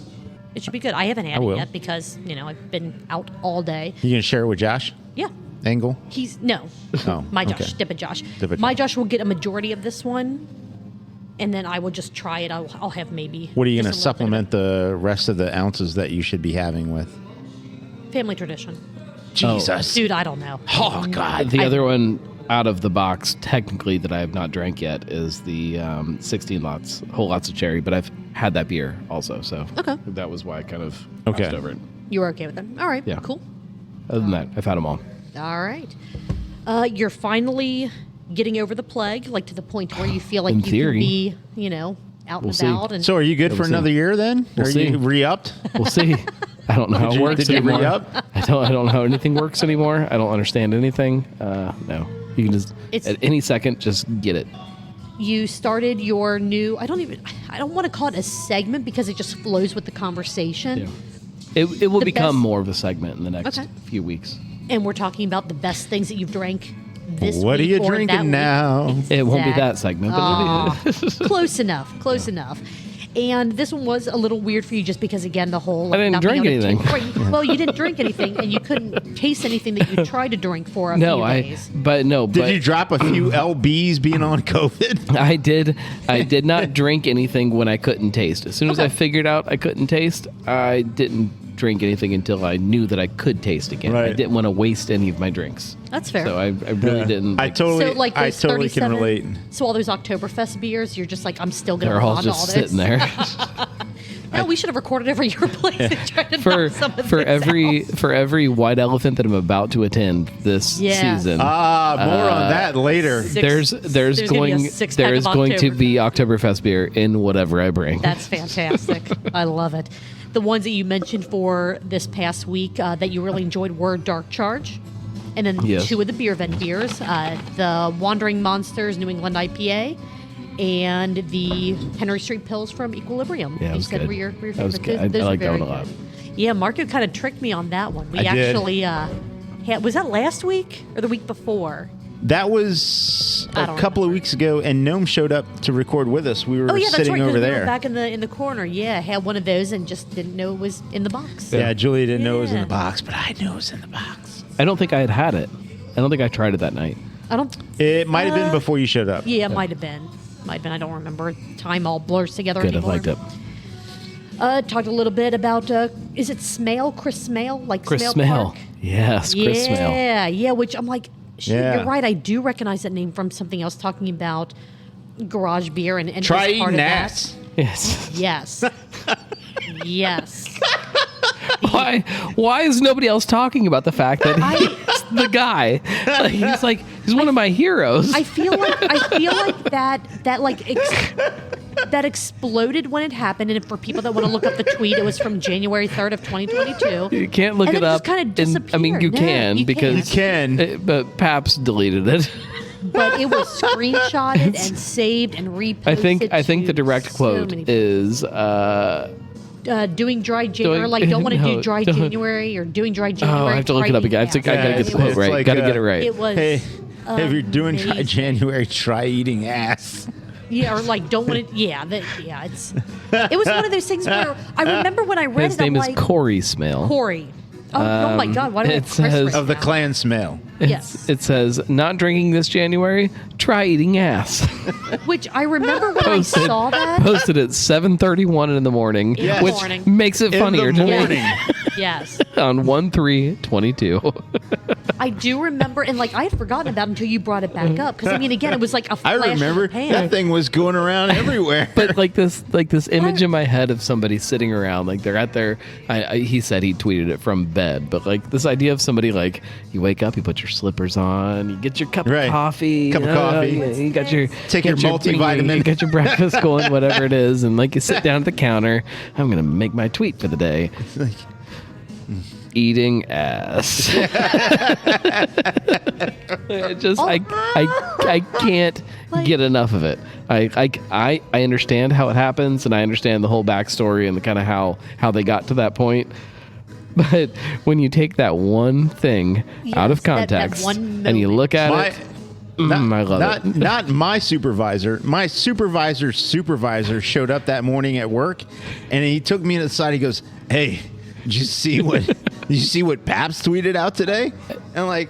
It should be good. I haven't had I it will. yet because, I've been out all day. You gonna share it with Josh Yeah. Engel? No. Oh, My Josh. okay. Dip it, Josh. Dip it, My Josh. Josh will get a majority of this one, and then I will just try it. I'll have maybe. What are you just gonna a little bit of supplement the rest of the ounces that you should be having with? it. Family tradition. Jesus. Dude, I don't know. Oh God. The other one out of the box, technically, that I have not drank yet is the 16 whole lots of cherry, but I've had that beer also, so Okay. that was why I kind of Okay. passed over it. You were okay with them. All right. Yeah. Cool. Other than that, I've had them all. All right. You're finally getting over the plague, like to the point where you feel like In you theory. can be, out We'll and see. about. And So are you good We'll for see. another year then? We'll are see. you re-upped? We'll see. I don't know how it works Did you anymore. re-up? I don't know how anything works anymore. I don't understand anything. No. You can just, It's- at any second, just get it. you started your new. I don't want to call it a segment because it just flows with the conversation. Yeah. It will The become best- more of a segment in the next Okay. few weeks. And we're talking about the best things that you've drank this week. What are you or that drinking week. now? It won't be that Exact- segment, but it'll be, Close enough. Close enough. And this one was a little weird for you just because, again, the whole... I didn't not being drink able to anything. taste- Right. Well, you didn't drink anything, and you couldn't taste anything that you tried to drink for a few days. Did you drop a few LBs being on COVID? I did not drink anything when I couldn't taste. As soon as Okay. I figured out I couldn't taste, I didn't drink anything until I knew that I could taste again. I Right. didn't want to waste any of my drinks. That's fair. So I really didn't. I totally, So, like, I those totally can 37 relate. So all those Oktoberfest beers, you're just like, I'm still going to They're hold all on to just all this. sitting there. No, we should have recorded every your place and tried to for knock some of for this every out. for every white elephant that I'm about to attend this Yeah. season. More on that later. there's gonna be a going six-pack there's of going to be Oktoberfest beer in whatever I bring. That's fantastic. I love it. The ones that you mentioned for this past week that you really enjoyed were Dark Charge, and then Yes. 2 of the Beervent beers, the Wandering Monsters New England IPA, and the Henry Street Pills from Equilibrium. Yeah, it you was said good. were your That was favorites. good. I Those were like that very one a lot. good. Yeah, Marco kind of tricked me on that one. We I did. actually was that last week or the week before? That was I a don't couple of remember. weeks ago, and Gnome showed up to record with us. We were Oh yeah, that's sitting right. 'cause over we were there. back in the corner. Yeah, had one of those and just didn't know it was in the box. Yeah, Julia didn't know it was in Yeah. the box, but I knew it was in the box. I don't think I had it. I don't think I tried it that night. I don't. It might have been before you showed up. Yeah, it might have been. Might have been. I don't remember. Time all blurs together Good, I anymore. liked it. Talked a little bit about is it Smale? Chris Smale? Like Chris Smale Smale. Park? Yes, Chris Smale. Yeah, yeah. Which I'm like, shit, Yeah. you're right. I do recognize that name from something else talking about garage beer and Try it was part eating of that. ass. Yes. Yes. Yes. Why is nobody else talking about the fact that he's the guy? Like, he's one of my heroes. I feel like that that exploded when it happened. And for people that want to look up the tweet, it was from January 3rd of 2022. You can't look And it then it up. just kinda I mean, you disappeared. No, can you because can't. You can. but Paps deleted it. But it was screenshotted and saved and reposted. I think the to direct so quote many- is doing dry January, doing- like don't want to no, do dry don't- January or doing dry January. oh, I have to look it up again. I gotta get the quote It's right. like, Gotta get it right. It was. Hey, if you're doing dry amazing. January, try eating ass. Yeah, or like don't want to. Yeah, it's. It was one of those things where I remember when I read His it. I'm name is like, Corey Smale. Corey. Oh my God! Why do I it have Chris says- right Of the now? clan Smale. Yes. It says, not drinking this January, try eating ass. Which I remember when I saw that. Posted at 7:31 in the morning, Yes. which Morning. makes it funnier In the to me. morning. Yes. On 1/3/22. I do remember, and like I had forgotten about it until you brought it back up. Because I mean, again, it was like a I flash remember in the pan. that thing was going around everywhere. But like this image in my head of somebody sitting around, like they're at their. He said he tweeted it from bed, but like this idea of somebody like you wake up, you put your slippers on, you get your cup Right. of coffee, Cup of coffee. you got your Take your multivitamin. you got your breakfast going, whatever it is, and like you sit down at the counter. I'm gonna make my tweet for the day. Like, Eating ass. I can't get enough of it. I understand how it happens, and I understand the whole backstory and the kind of how they got to that point. But when you take that one thing out of Yes, that context one and you moment. look at it, I love it. Not my supervisor. My supervisor's supervisor showed up that morning at work, and he took me to the side. He goes, "Hey, did you see what Pabst tweeted out today?" And I'm like,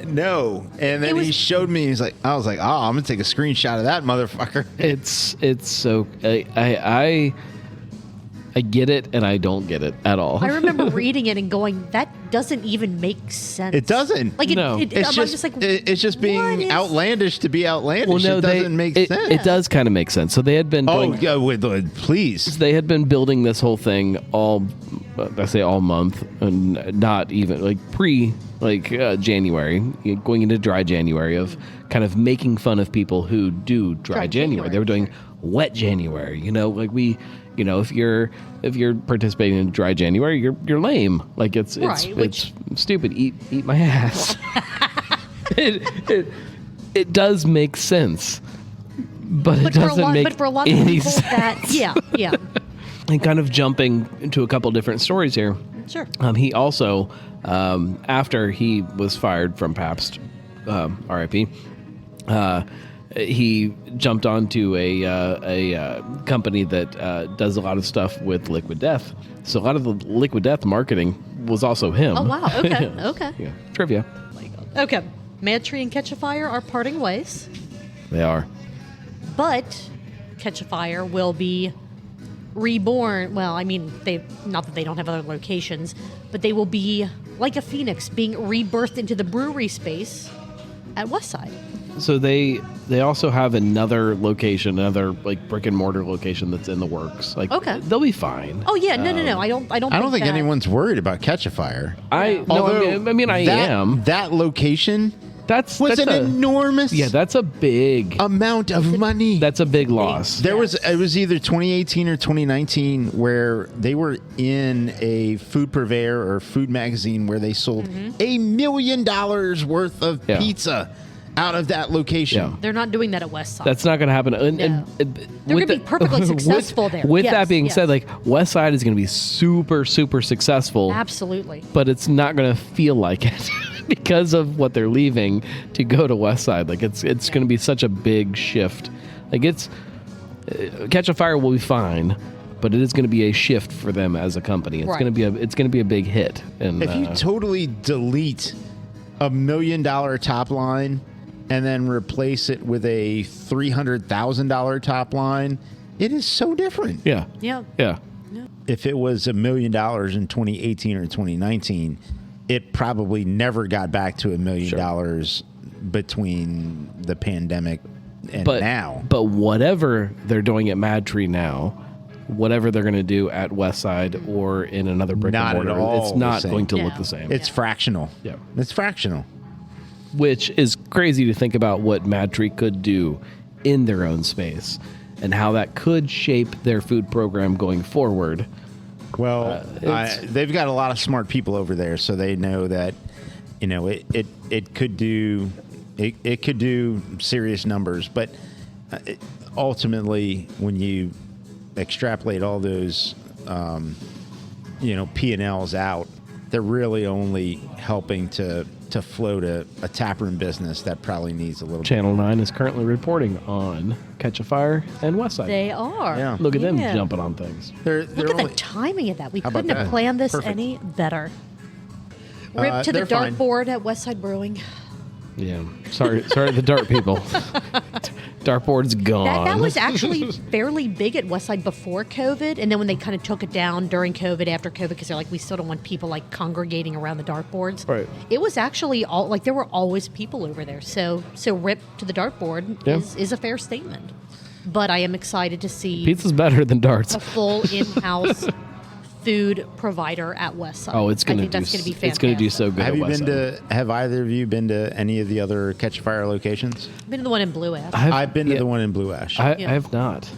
"No." And then he showed me. I was like, "Oh, I'm gonna take a screenshot of that motherfucker." It's so I get it and I don't get it at all. I remember reading it and going, "That doesn't even make sense." It doesn't. Like No. It's I'm just like, it's just being what is- outlandish to be outlandish. It doesn't make sense. It does kind of make sense. So they had been Oh, doing, yeah, please. they had been building this whole thing all month, and not even like January, going into dry January, of kind of making fun of people who do dry January. They were doing wet January, if you're participating in dry January, you're lame. Like it's stupid. Eat my ass. It does make sense, but it doesn't make for a lot of any people, sense. yeah. And kind of jumping into a couple different stories here. Sure. He also, after he was fired from Pabst, RIP, he jumped onto a company that does a lot of stuff with Liquid Death. So a lot of the Liquid Death marketing was also him. Oh wow. Okay. Okay. Yeah. Trivia. Okay. Mad Tree and Catch a Fire are parting ways, They are. but Catch a Fire will be reborn. Well, I mean, not that they don't have other locations, but they will be like a phoenix, being rebirthed into the brewery space at Westside. So they also have another location, another like brick and mortar location that's in the works. Like, Okay. they'll be fine. Oh yeah, no. I don't. I don't think that- anyone's worried about Catch a Fire. I Although mean, I am. That location That's was that's an a, enormous Yeah, that's a big. amount of money. That's a big loss. It was either 2018 or 2019 where they were in a food purveyor or food magazine where they sold $1 million worth of Yeah. pizza out of that location. Yeah. They're not doing that at Westside. That's not going to happen. And, No. and They're with gonna be perfectly successful there. With Yes, that being yes. said, like Westside is going to be super, super successful, Absolutely. but it's not going to feel like it because of what they're leaving to go to Westside. Like it's going to be such a big shift. Like Catch a Fire will be fine, but it is going to be a shift for them as a company. It's Right. going to be a big hit. And If you totally delete $1 million top line and then replace it with a $300,000 top line, it is so different. yeah, Yeah. yeah. If it was $1 million in 2018 or 2019, it probably never got back to $1 million between the pandemic and now. But whatever they're doing at Mad Tree now, whatever they're going to do at Westside or in another brick Not and at mortar, all it's the not same. going to look Yeah. the same. It's fractional. Yeah. It's fractional. Which is crazy to think about what Mad Tree could do in their own space and how that could shape their food program going forward. Well, they've got a lot of smart people over there, so they know that, it could do it could do serious numbers. But ultimately, when you extrapolate all those, P&Ls out, they're really only helping to float a taproom business that probably needs a little. Channel 9 is currently reporting on Catch a Fire and Westside. They are. Yeah. Look at them Yeah. jumping on things. They're Look at only, the timing of that. We How about couldn't have that? planned this Perfect. any better. Rip to the they're fine. dartboard at Westside Brewing. Yeah. Sorry, the dart people. Dartboard's gone. That was actually fairly big at Westside before COVID, and then when they kind of took it down during COVID, after COVID, because they're like, we still don't want people like congregating around the dartboards. Right. It was actually all like there were always people over there. So rip to the dartboard is a fair statement. But I am excited to see Pizza's better than darts. a full in-house food provider at Westside. Oh, it's gonna I think do. that's going to be fantastic. It's gonna do so good. Have either of you been to any of the other Catch a Fire locations? I've been to the one in Blue Ash. I've been to the one in Blue Ash. I have not.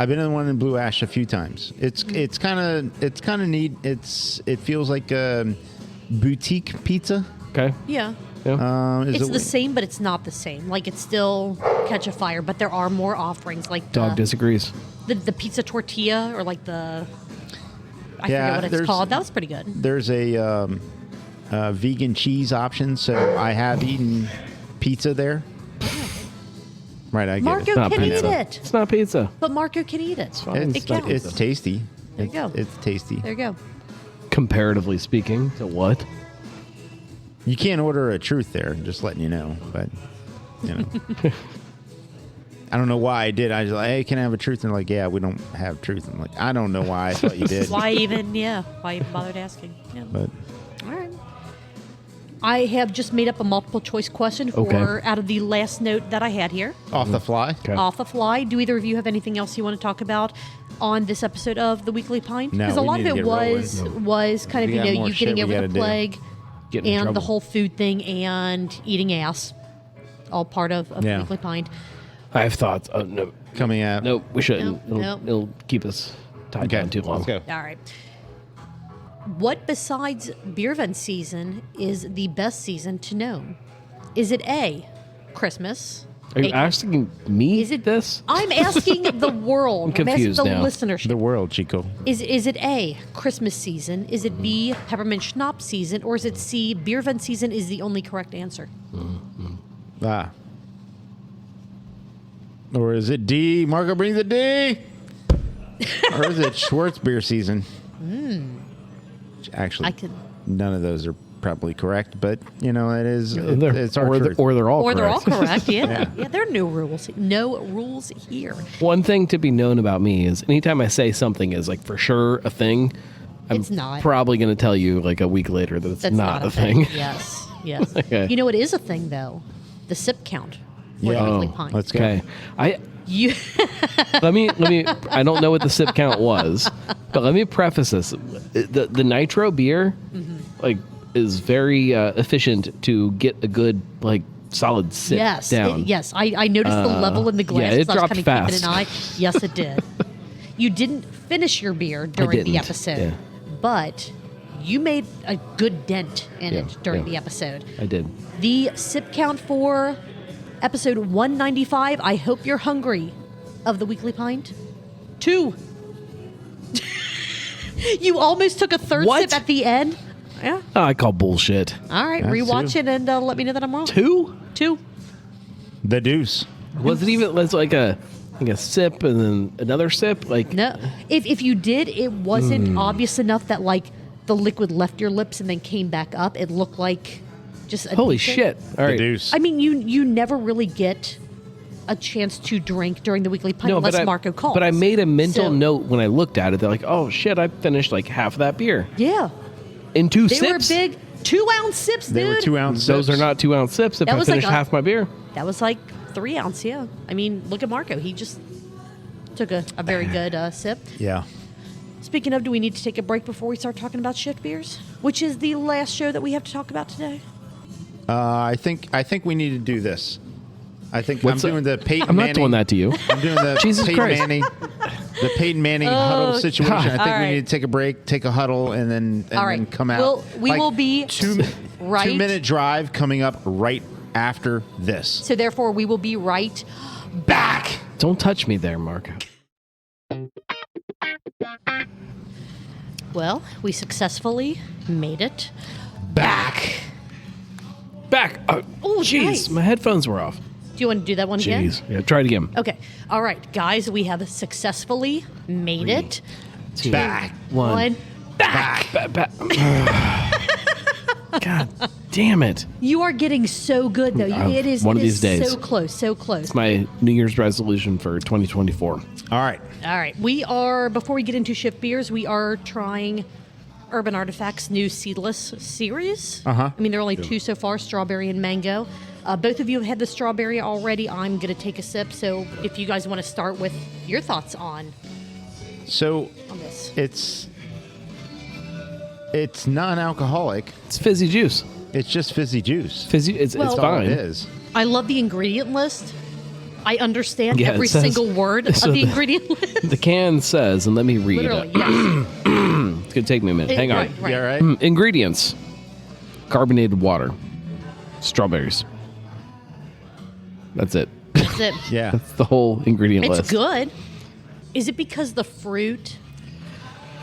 I've been to the one in Blue Ash a few times. It's kind of neat. It feels like a boutique pizza. Okay. Yeah. Is It's the same, but it's not the same. Like, it's still Catch a Fire, but there are more offerings. Like Dog disagrees. the pizza tortilla, or like the I Yeah, forget what it's called. That was pretty good. There's a vegan cheese option, so I have eaten pizza there. Right, I get Marco it. Not can pizza. eat it, It's not pizza. but Marco can eat it. fine. It counts. It's tasty. There you go. It's tasty. There you go. Comparatively speaking to what? You can't order a truth there, just letting you know. But, you know. I don't know why I did. I was like, hey, can I have a truth? And they're like, yeah, we don't have truth. I'm like, I don't know why I thought you did. Why even bothered asking? Yeah. But All right. I have just made up a multiple choice question for Okay. out of the last note that I had here. off the fly. Okay. Off the fly. Do either of you have anything else you want to talk about on this episode of the Weekly Pint? No, Because a we lot of need to it get rolling. was kind of, We got more you shit getting we over gotta the do. plague Getting in and the trouble. whole food thing and eating ass. All part of the Yeah. Weekly Pint. I have thoughts. Oh, no. Coming out. No, we shouldn't. Nope. It'll keep us tied Okay, down too long. let's go. All right. What besides Beervent season is the best season to Gnome? Is it A, Christmas? Are you A- asking me Is it this? I'm asking the world. I'm confused asking the now. listenership. The world, Chico. Is it A, Christmas season? Is it B, peppermint schnapps season? Or is it C, Beervent season is the only correct answer? Ah. Or is it D? Marco brings the D. Or is it Schwartz beer season? Actually, I could. none of those are probably correct, but you know it is. They're- It's our or, truth. or they're all Or they're all correct. correct. Yeah. Yeah, there are no rules. No rules here. One thing to be known about me is anytime I say something is like for sure a thing, I'm It's not. probably going to tell you like a week later that it's That's not a thing. Yes. Yes. Okay. You know what is a thing though? The sip count. For Yeah. the Oh, Weekly Pint. Let's go. Okay. You Let me I don't know what the sip count was, but let me preface this. The nitro beer like is very efficient to get a good like solid sip yes. down. Yes. I noticed the level in the glass. yeah, it so I was dropped kind of fast. keeping an eye. Yes, it did. You didn't finish your beer during the didn't, episode, yeah. but you made a good dent in Yeah, it during yeah. the episode. I did. The sip count for episode 195, I Hope You're Hungry, of the Weekly Pint. 2. You almost took a third What? sip at the end. Yeah. Oh, I call bullshit. All right. That's Rewatch two. it and let me know that I'm wrong. 2? 2. The deuce. Was it even less like a sip and then another sip? Like No. If you did, it wasn't obvious enough that like the liquid left your lips and then came back up. It looked like just a holy decent- shit. All The right. deuce. I mean, you never really get a chance to drink during the Weekly Pint unless Marco calls. But I made a mental So- note when I looked at it. They're like, oh shit, I finished like half of that beer Yeah. in 2 They sips. were big 2-ounce sips, They dude. were 2 ounce. Those sips. are not 2-ounce sips if That I was like finished a- half my beer. That was like 3 ounce, yeah. I mean, look at Marco. He just took a very good sip. Yeah. Speaking of, do we need to take a break before we start talking about shift beers? Which is the last show that we have to talk about today. I think we need to do this. I think What's I'm doing the Peyton I'm Manning. not doing that to you. I'm doing the Jesus Peyton Christ. Manning. The Peyton Manning huddle situation. I think All we right. need to take a break, take a huddle, and then All right. come out. We will be right. 2-minute drive coming up right after this. So therefore, we will be right Back. Don't touch me there, Marco. Well, we successfully made it. Back. Back. Oh, jeez, nice. my headphones were off. Do you want to do that one again? Jeez. Yeah, try it again. Okay. All right, guys, we have successfully made it. 2, Back. 1. One. Back. Back. God damn it. You are getting so good, though. It is one of these days. so close, so close. It's my New Year's resolution for 2024. All right. All right. We are, before we get into shift beers, we are trying Urban Artifacts' new Seedless series. Uh-huh. I mean, there are only two so far, strawberry and mango. Both of you have had the strawberry already. I'm going to take a sip. So if you guys want to start with your thoughts on this. It's non-alcoholic. It's fizzy juice. It's just fizzy juice. It's That's all fine. it is. I love the ingredient list. I understand Yeah, every it says- single word so of the ingredient list. The can says, and let me read Literally, it. yes. It's going to take me a minute. Hang on. Right. Yeah, right? Ingredients. Carbonated water. Strawberries. That's it. That's it. Yeah. That's the whole ingredient It's list. good. Is it because the fruit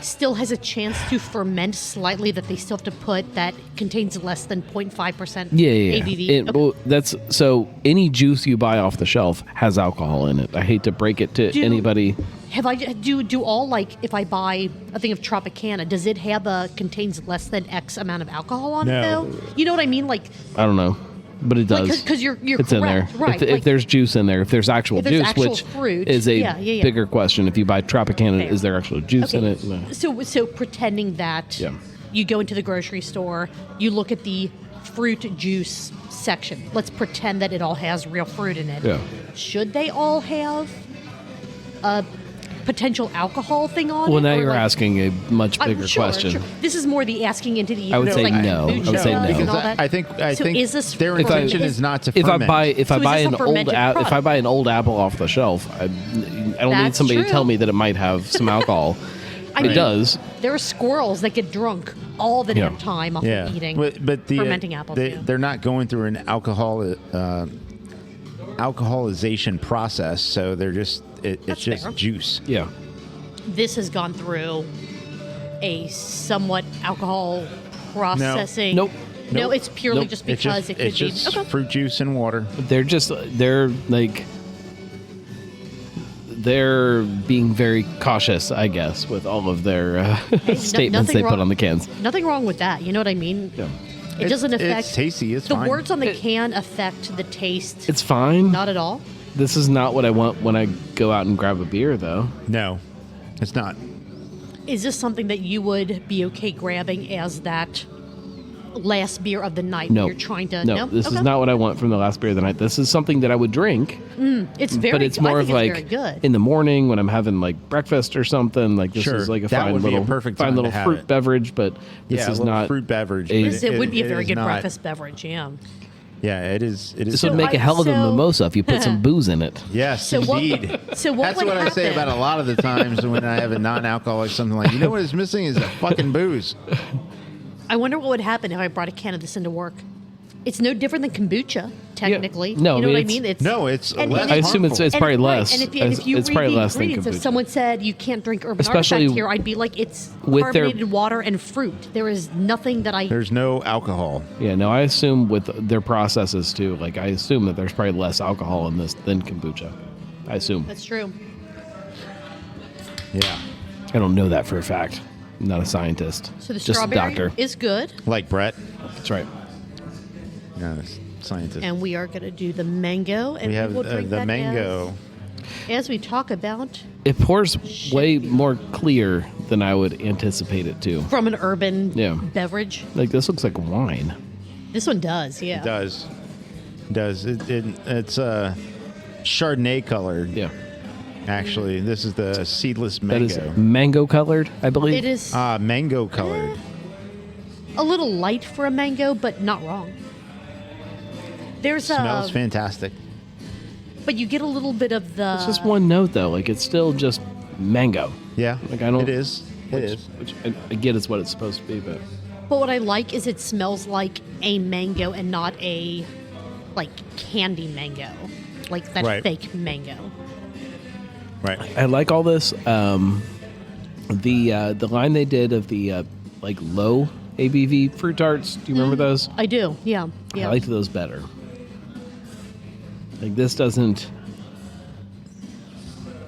still has a chance to ferment slightly that they still have to put that contains less than 0.5% Yeah. ABV? Okay. Well, that's so. Any juice you buy off the shelf has alcohol in it. I hate to break it to anybody. Do all, like, if I buy a thing of Tropicana, does it have contains less than X amount of alcohol on it No. though? You know what I mean? Like, I don't know, but it does. because you're it's in there. correct, right? If there's juice in there, if there's actual if there's juice, actual which fruit, is a yeah. bigger question. If you buy Tropicana, Fair. is there actual juice in Okay. it? No. So pretending that Yeah. you go into the grocery store, you look at the fruit juice section. Let's pretend that it all has real fruit in it. Yeah. Should they all have a potential alcohol thing on it? Well, now Or, you're like, asking a much I'm bigger sure, question. sure. This is more the asking into the. I would say like no. I would kombucha say no. and Because all that. I think So is this their fermented? intention is not to If I ferment. buy So is this a fermented if I product? buy an old apple off the shelf, I don't need That's somebody to true. tell me that it might have some alcohol. I It mean, does. There are squirrels that get drunk all the damn time off yeah, of eating but the fermenting apples. Yeah. they're not going through an alcoholization process, so they're just it's That's just fair. juice. Yeah. This has gone through a somewhat alcohol processing. Nope. No, Nope. it's purely Nope. just It's because just, it could it's just be. Okay. fruit juice and water. They're being very cautious, I guess, with all of their statements nothing they put wrong- on the cans. Nothing wrong with that. You know what I mean? Yeah. It doesn't affect. It's tasty. It's the fine. words on the can affect the taste. It's fine. Not at all. This is not what I want when I go out and grab a beer, though. No, it's not. Is this something that you would be okay grabbing as that last beer of the night? No. You're trying to. No, this Okay. is not what I want from the last beer of the night. This is something that I would drink, It's very. but it's I more think of like it's very good. in the morning when I'm having like breakfast or something. Like this Sure, is like a that fine would be a little, perfect fine time to little have fruit it. beverage, but this Yeah, is a little not fruit beverage. a- but It would be a it very is good not- breakfast beverage. Yeah. Yeah, it is. It is. This would So make a hell of a so- mimosa if you put some booze in it. Yes, So what- indeed. so what That's would what I say happen? about a lot of the times when I have a non-alcoholic something like, you know what is missing is a fucking booze. I wonder what would happen if I brought a can of this into work. It's no different than kombucha, technically. No, you know I what I mean, mean? It's No, it's less I assume it's harmful. probably and, less. Right, and if you it's read probably the less than ingredients, if kombucha. someone said you can't drink Urban Especially Artifacts here, I'd be like, it's with their- carbonated water and fruit. There is nothing that I. There's no alcohol. Yeah, no, I assume with their processes too. Like I assume that there's probably less alcohol in this than kombucha. I assume. That's true. Yeah, I don't know that for a fact. I'm not a scientist. So the just a strawberry doctor. is good, like Bret. That's right. No, scientist. and we are going to do the mango, and we have will drink the that mango. as we talk about It pours way more clear than I would anticipate it to. from an urban Yeah. beverage. Like this looks like wine. This one does, yeah. It does. It does. It's Chardonnay colored. Yeah. Actually, this is the seedless That is mango. mango colored, I believe. It is Mango colored. a little light for a mango, but not wrong. There's Smells fantastic. but you get a little bit of the. It's just one note though. Like it's still just mango. Yeah, Like, I don't- It is. It is. Which I get is what it's supposed to be, but But what I like is it smells like a mango and not a like candy mango, like that Right. fake mango. Right. I like all this. The line they did of the like low ABV fruit tarts. Do you remember those? I do, yeah, yeah. I liked those better. Like this doesn't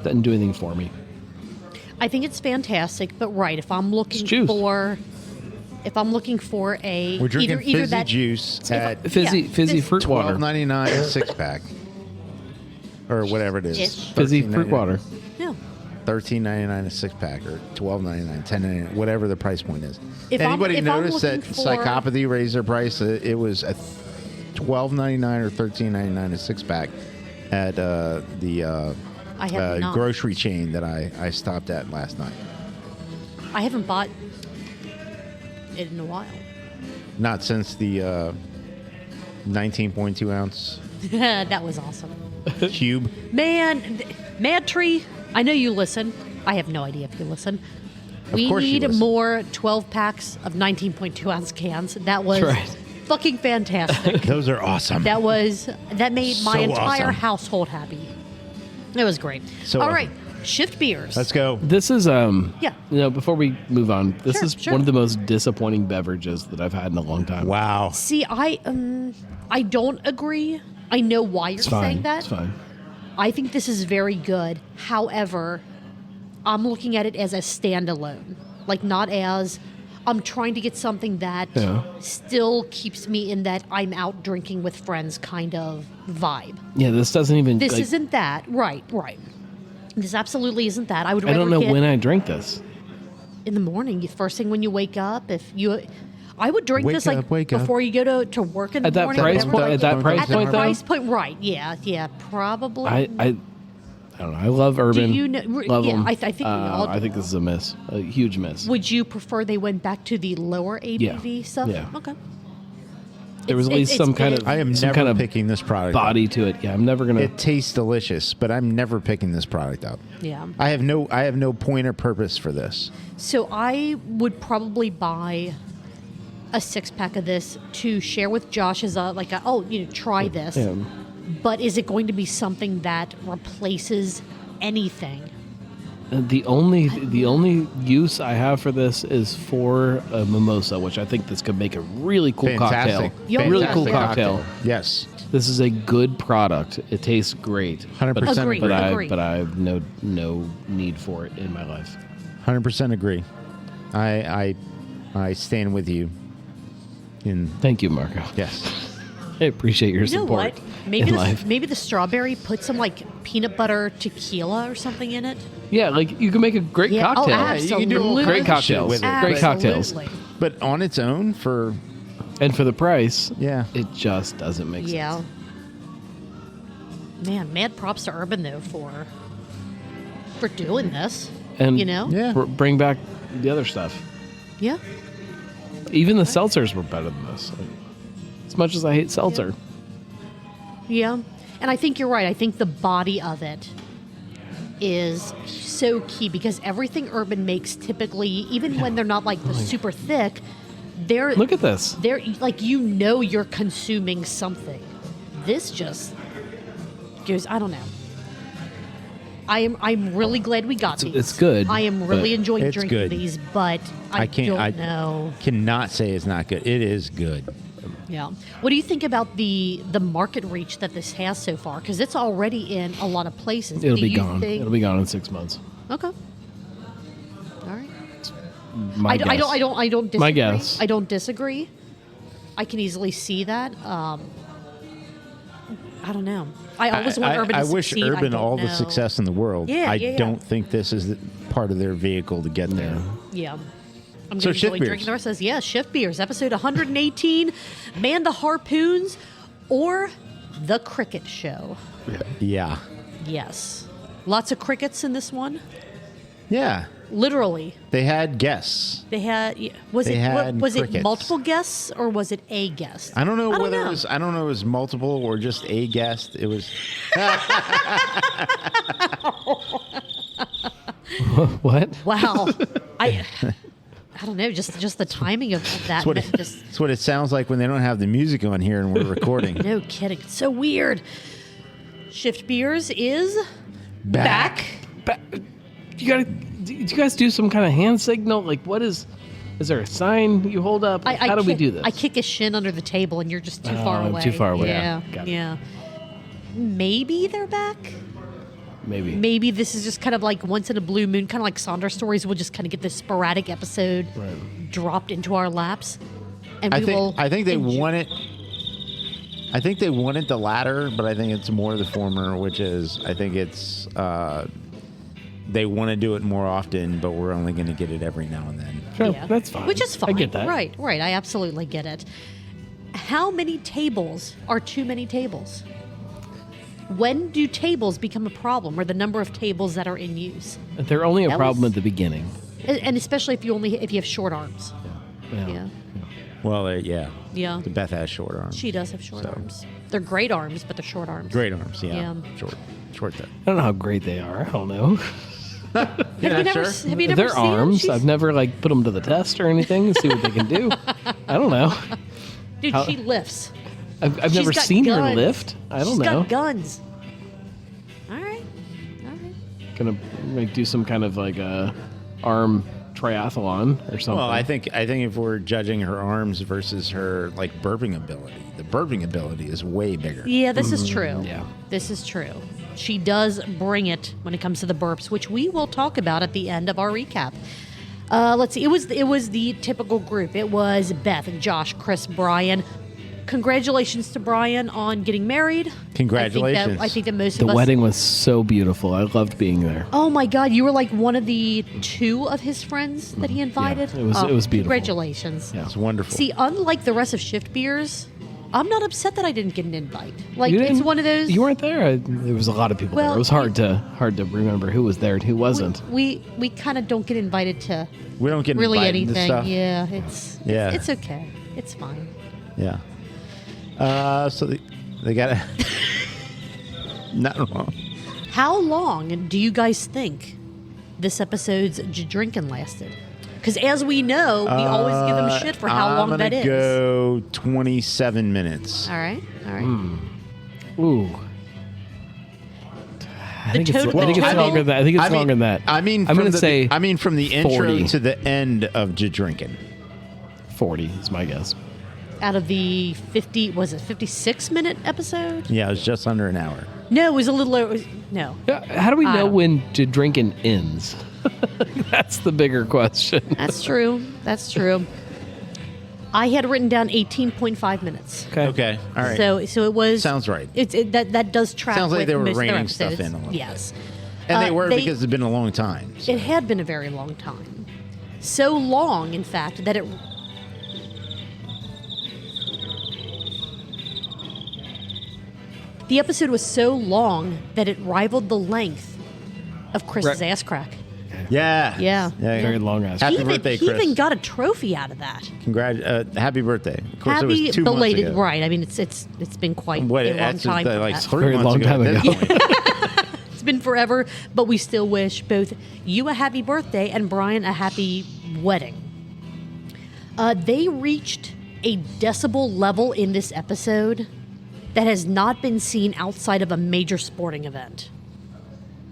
do anything for me. I think it's fantastic, but right, if I'm looking It's juice. if I'm looking for a We're drinking either fizzy that juice at Fizzy fruit water. $12.99 a six pack, or whatever it is. Ish. Fizzy fruit water. Yeah. $13.99 a six pack, or $12.99, $10.99, whatever the price point is. If I'm- Anybody if I'm notice that looking for- Psychopathy raised their price? It was a $12.99 or $13.99 a six pack at the I have not. grocery chain that I stopped at last night. I haven't bought it in a while. Not since the 19.2 ounce That was awesome. cube. Man, Mad Tree, I know you listen. I have no idea if you listen. We course you need listen. more 12 packs of 19.2 ounce cans. That was Right. fucking fantastic. Those are awesome. that made my So entire awesome. household happy. It was great. So All awesome. right, Shift Beers. Let's go. This is Yeah. before we move on, this Sure, is sure. one of the most disappointing beverages that I've had in a long time. Wow. See, I don't agree. I know why you're It's fine. saying that. It's fine. I think this is very good. However, I'm looking at it as a standalone, like not as I'm trying to get something that Yeah. still keeps me in that I'm out drinking with friends kind of vibe. Yeah, this doesn't even. This like, isn't that. Right. This absolutely isn't that. I would I rather don't know get when I drink this. in the morning, first thing when you wake up. I would drink Wake this like up, wake up. before you go to work in the At that morning. price whatever, point- like, at that price at the point, though? price point, right? Yeah, probably. I don't know. I love Urban. you know- Love yeah, them. I think we all do. I think this is a miss. A huge miss. Would you prefer they went back to the lower ABV stuff? Yeah. Okay. There was at least some kind of. I am some never kind of picking this product body to it. Yeah, I'm never gonna. up. It tastes delicious, but I'm never picking this product up. Yeah. I have no point or purpose for this. So I would probably buy a 6-pack of this to share with Josh as try this. Yeah. But is it going to be something that replaces anything? The only use I have for this is for a mimosa, which I think this could make a really cool Fantastic. cocktail. Yo, Really yeah. cool Fantastic cocktail. Yes. This is a good product. It tastes great. 100% Agree. But Agree. I have no need for it in my life. 100% agree. I stand with you. Thank you, Marco. Yes. I appreciate your You know support what? in life. Maybe the strawberry put some like peanut butter tequila or something in it. Yeah, like you can make a great Yeah, cocktail. oh, you can do all absolutely. Great kinds of shit cocktails. with it. Great cocktails. Absolutely. But on its own, for And for the price, yeah, it just doesn't make Yeah. sense. Man, mad props to Urban though for doing this. And You know? Yeah. bring back the other stuff. Yeah. Even the seltzers were better than this. Like, as much as I hate seltzer. Yeah. And I think you're right. I think the body of it is so key because everything Urban makes typically, even when they're not like the super thick, they're Look at this. they're like you're consuming something. This just goes, I don't know. I'm really glad we got these. it's good, I am really but enjoying it's drinking good. these, but I don't know. Cannot say it's not good. It is good. Yeah. What do you think about the market reach that this has so far? Because it's already in a lot of places. It'll Do be you gone. think- It'll be gone in 6 months. Okay. All right. My guess. I don't disagree. My guess. I don't disagree. I can easily see that. I don't know. I always want Urban to I wish succeed. I Urban don't all the know. success in the world. Yeah, I yeah. don't think this is part of their vehicle to get there. Yeah. I'm So going to Shift enjoy Beers. drinking the rest of this. Yeah, Shift Beers, episode 118, Man the Harpoons, or The Cricket Show. Yeah. Yes. Lots of crickets in this one. Yeah. Literally. They had guests. They had was They it had was it crickets. multiple guests or was it a guest? I don't know whether know. it was. I don't know. It was multiple or just a guest. It was. What? Wow. I don't know, just the timing of that. That's what, just it's what it sounds like when they don't have the music on here and we're recording. no kidding. It's so weird. Shift Beers is back. Do you guys do some kind of hand signal? Like, what is there a sign you hold up? How do we do this? I kick a shin under the table and you're just too far I'm away. too far away. Yeah. Got it. Yeah. Maybe they're back. Maybe. Maybe this is just kind of like once in a blue moon, kind of like Sonder Stories. We'll just kind of get this sporadic episode Right. dropped into our laps, and I we think will. I think they want it. I think they wanted the latter, but I think it's more the former, which is I think it's they want to do it more often, but we're only going to get it every now and then. Sure, that's fine. Which is fine. I get that. Right. I absolutely get it. How many tables are too many tables? When do tables become a problem, or the number of tables that are in use? They're only a That problem was- at the beginning. And especially if you have short arms. Yeah. Well, yeah. Yeah. Beth has short arms. She does have short So. arms. They're great arms, but they're short arms. Great arms, yeah. Yeah. Short though. I don't know how great they are. I don't know. Have you never seen Their them? arms. She's- I've never put them to the test or anything to see what they can do. I don't know. Dude, how- she lifts. I've She's never got seen her guns. lift. I don't She's know. got guns. All right. Gonna do some kind of arm triathlon or something. Well, I think if we're judging her arms versus her burping ability, the burping ability is way bigger. Yeah, this is true. yeah. This is true. She does bring it when it comes to the burps, which we will talk about at the end of our recap. Let's see. It was the typical group. It was Beth, Josh, Chris, Bryan. Congratulations to Bryan on getting married. Congratulations. I think that most The of us. wedding was so beautiful. I loved being there. Oh my God! You were like one of the 2 of his friends that he invited. it was beautiful. Congratulations. Yeah. It's wonderful. See, unlike the rest of Shift Beers, I'm not upset that I didn't get an invite. Like You it's didn't- one of those. You weren't there. There was a lot of people Well, there. It was hard to remember who was there and who wasn't. We kind of don't get invited to we don't get really invited to anything. stuff. Yeah, Yeah. it's okay. It's fine. Yeah. So they got to. Not wrong. How long do you guys think this episode's drinking lasted? Because as we know, we always give them shit for how long that is. I'm gonna go 27 minutes. All right. Ooh. I think it's total- longer than that. I think it's longer than that. I mean, I'm from going to say from the intro 40. to the end of drinking. 40 is my guess. Out of the 56-minute episode? Yeah, it was just under an hour. No, it was a little over. No. How do we I know don't- when drinking ends? That's the bigger question. That's true. That's true. I had written down 18.5 minutes. Okay, all right. So it was. Sounds right. That does track. Sounds like with they were most of their reining stuff episodes. in a little Yes. and they were they- because it's been a long time. So. It had been a very long time. So long, in fact, that it. The episode was so long that it rivaled the length of Chris's ass crack. Yeah. Yeah. Very long ass. Happy He birthday, even, he Chris. even got a trophy out of that. Happy birthday. Of course, it Happy was 2 belated, months ago. right? I mean, it's been quite What, a long that's time. for like that. 3 Very months long ago. time at this ago. point. It's been forever, but we still wish both you a happy birthday and Bryan a happy wedding. They reached a decibel level in this episode that has not been seen outside of a major sporting event.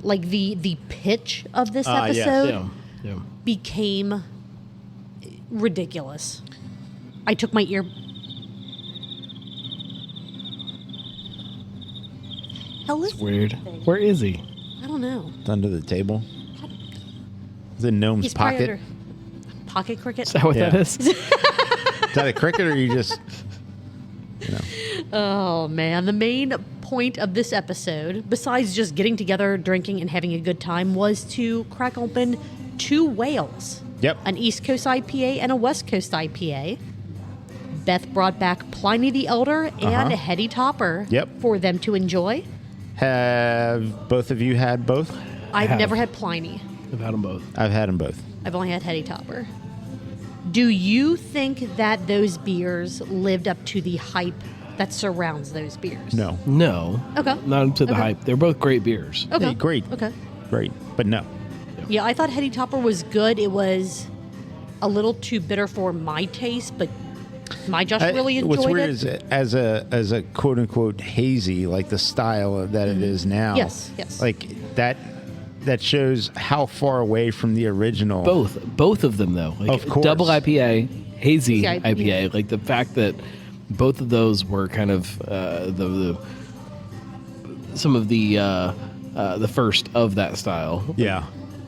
Like the pitch of this yes. episode Yeah. became ridiculous. I took my ear. Hell is Weird. Where is he? I don't know. It's under the table. It's in Gnome's He's probably pocket. under pocket cricket. Is that what Yeah. that is? Is that a cricket or you just... Oh man, the main point of this episode, besides just getting together, drinking, and having a good time, was to crack open 2 whales. Yep. An East Coast IPA and a West Coast IPA. Beth brought back Pliny the Elder and a Heady Topper Yep. for them to enjoy. Have both of you had both? I've have. never had Pliny. I've had them both. I've had them both. I've only had Heady Topper. Do you think that those beers lived up to the hype that surrounds those beers? No. No. Okay. Not up to the Okay. hype. They're both great beers. Okay. Hey, great. Okay. Great. But no. Yeah, I thought Heady Topper was good. It was a little too bitter for my taste, but my Josh really enjoyed What's weird it. is as a quote unquote hazy, like the style of that it is now. Yes, yes. Like that shows how far away from the original. Both of them though. Like Of course. Double IPA, hazy Yeah, IPA. Like the fact that both of those were kind of some of the first of that style. Yeah.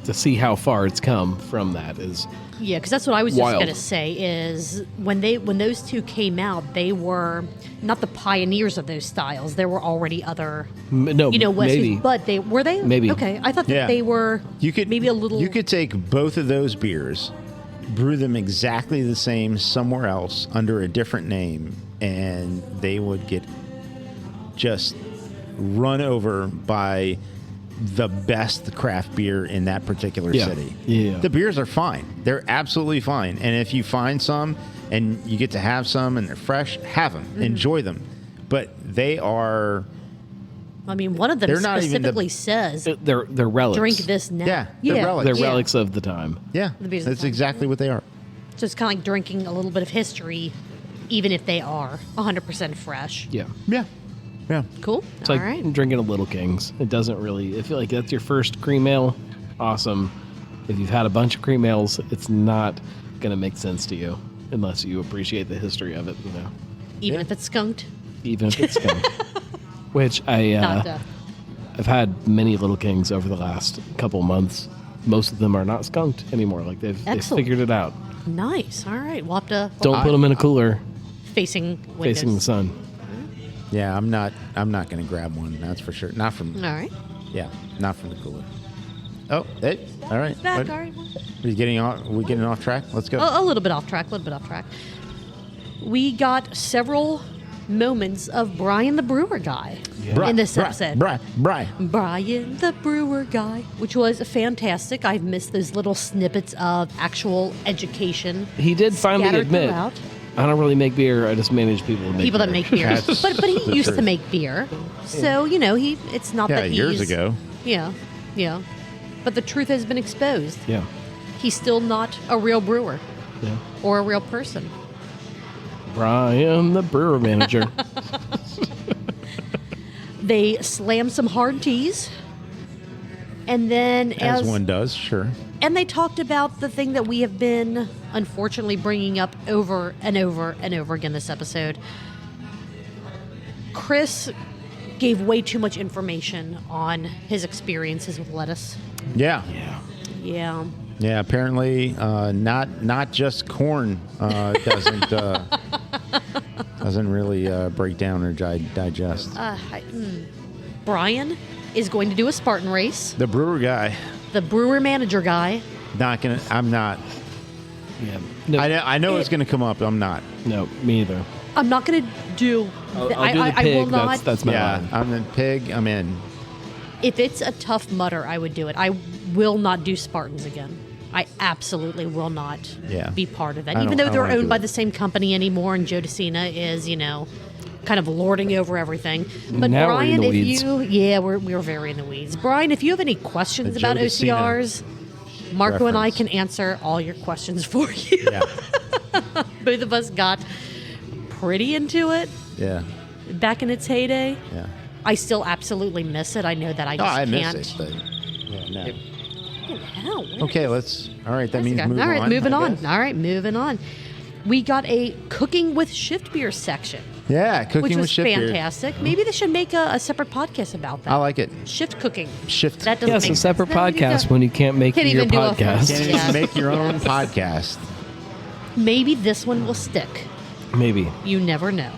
to see how far it's come from that is Yeah, because that's what I was just Wild. going to say is when those two came out, they were not the pioneers of those styles. There were already other, no, West maybe. Coast, but were they? Maybe. Okay, I thought that Yeah. they were maybe a little. You could take both of those beers, brew them exactly the same somewhere else under a different name, and they would get just run over by the best craft beer in that particular Yeah. city. Yeah. The beers are fine. They're absolutely fine. And if you find some and you get to have some and they're fresh, have them. Mm-hmm. Enjoy them. But they are... I mean, one of them They're not even the- specifically says, They're relics. "Drink this now." Yeah, they're relics. They're yeah. relics of the time. Yeah, The beers are that's fine. exactly what they are. So it's kind of like drinking a little bit of history, even if they are 100% fresh. Yeah. Yeah. Yeah. Cool. It's All like right. drinking a Little Kings. It doesn't really. I feel like that's your first cream ale. Awesome. If you've had a bunch of cream ales, it's not going to make sense to you unless you appreciate the history of it. Even Yeah. if it's skunked. Even if it's skunk. Which Not I've had many Little Kings over the last couple months. Most of them are not skunked anymore. Like they've Excellent. figured it out. nice. All right. We'll have to Don't put them in a cooler facing windows. facing the sun. Yeah, I'm not going to grab one. That's for sure. Not from. All right. Yeah, not from the cooler. Oh, hey, all right. Back. What- All right. Are we getting off track? Let's go. A little bit off track. We got several moments of Bryan the Brewer Guy in this episode. Bryan. Bryan the Brewer Guy, which was fantastic. I've missed those little snippets of actual education. He did finally scattered admit, throughout. I don't really make beer. I just manage people to make People beer. that make beer, That's but he the used to truth. make beer, so it's not Yeah, that he's years ago. Yeah. But the truth has been exposed. Yeah. He's still not a real brewer Yeah. or a real person. Bryan the brewer manager. They slammed some hard teas, and then As one does, sure. and they talked about the thing that we have been unfortunately bringing up over and over and over again this episode. Chris gave way too much information on his experiences with lettuce. Yeah. Yeah. Yeah, apparently not just corn doesn't really break down or digest. Bryan is going to do a Spartan race. The brewer guy, The brewer manager guy. I'm not. Yeah. No, I know it's gonna come up. I'm not. no, me either. I'm not going to do. I'll do the I pig. will not. That's my Yeah, line. I'm a pig. I'm in. If it's a tough mutter, I would do it. I will not do Spartans again. I absolutely will not Yeah. be part of that. I Even don't- though I they're wanna do owned by it. the same company anymore, and Joe DeCina is, kind of lording over everything. But Now we're in Bryan, the if weeds. we're very in the weeds. Bryan, if you have any questions The about Joe DeCina OCRs, Marco and I reference. can answer all your questions for you. Yeah. Both of us got pretty into it Yeah. back in its heyday. Yeah. I still absolutely miss it. I know that I No, just I can't. miss it, but yeah, no. Hell, what Okay, let's. All right, that means Okay. move All right, on. moving I on. guess. All right, moving on. We got a cooking with shift beer section, Yeah, cooking which with was shift beer. fantastic. Maybe they should make a separate podcast about that. I like it. Shift cooking. Shift. That doesn't Yes, make a separate sense. No, podcast when you can't make Can't your even do a podcast. Can't Yeah. even make your own podcast. Maybe this one will stick. Maybe. You never know.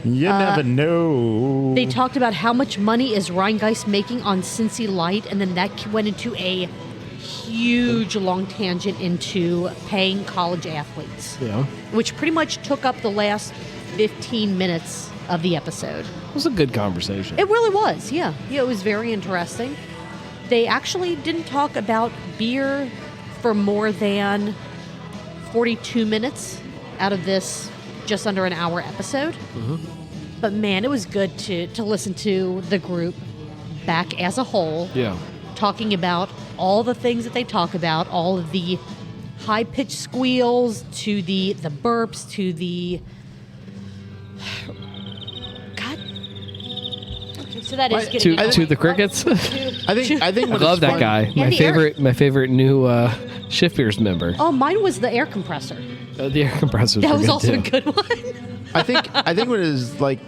You never know. They talked about how much money is Rheingeist making on Cincy Light, and then that went into a huge long tangent into paying college athletes, Yeah. which pretty much took up the last 15 minutes of the episode. It was a good conversation. It really was, yeah. Yeah, it was very interesting. They actually didn't talk about beer for more than 42 minutes out of this just under an hour episode. But man, it was good to listen to the group back as a whole Yeah. talking about all the things that they talk about, all of the high-pitched squeals to the burps to the... God. Okay, so that is getting... To the crickets. I think. I what love is that fun- guy. Yeah, the air- My favorite new Shift Beers member. Oh, mine was the air compressor. The air compressors. That were was good also too. a good one. I think what is like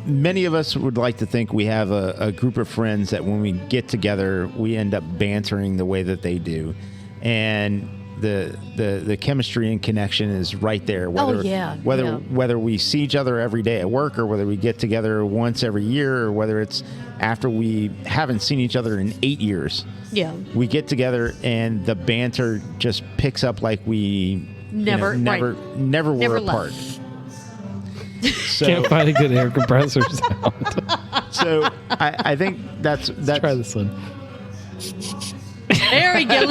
many of us would like to think we have a group of friends that when we get together, we end up bantering the way that they do. And the chemistry and connection is right there. Whether we see each other every day at work, or whether we get together once every year, or whether it's after we haven't seen each other in 8 years. Yeah. We get together and the banter just picks up like we never were apart. So, Can't find a good air compressor sound. So I think that's Let's try this one. There we go.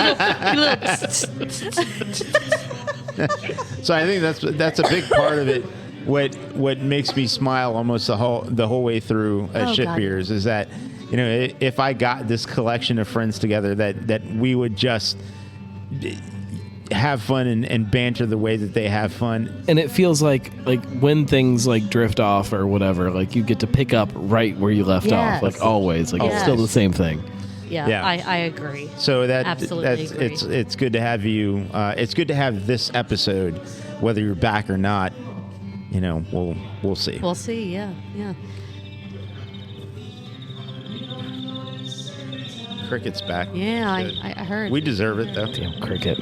So I think that's a big part of it. What makes me smile almost the whole way through Shift Beers is that, you know, if I got this collection of friends together, that we would just have fun and banter the way that they have fun. And it feels like when things like drift off or whatever, like you get to pick up right where you left off, like always, like it's still the same thing. Yeah. I agree. So Absolutely agree. it's good to have you. It's good to have this episode, whether you're back or not. You know, we'll see. We'll see. Yeah. Cricket's back. Yeah, I heard. We deserve it though. Damn cricket.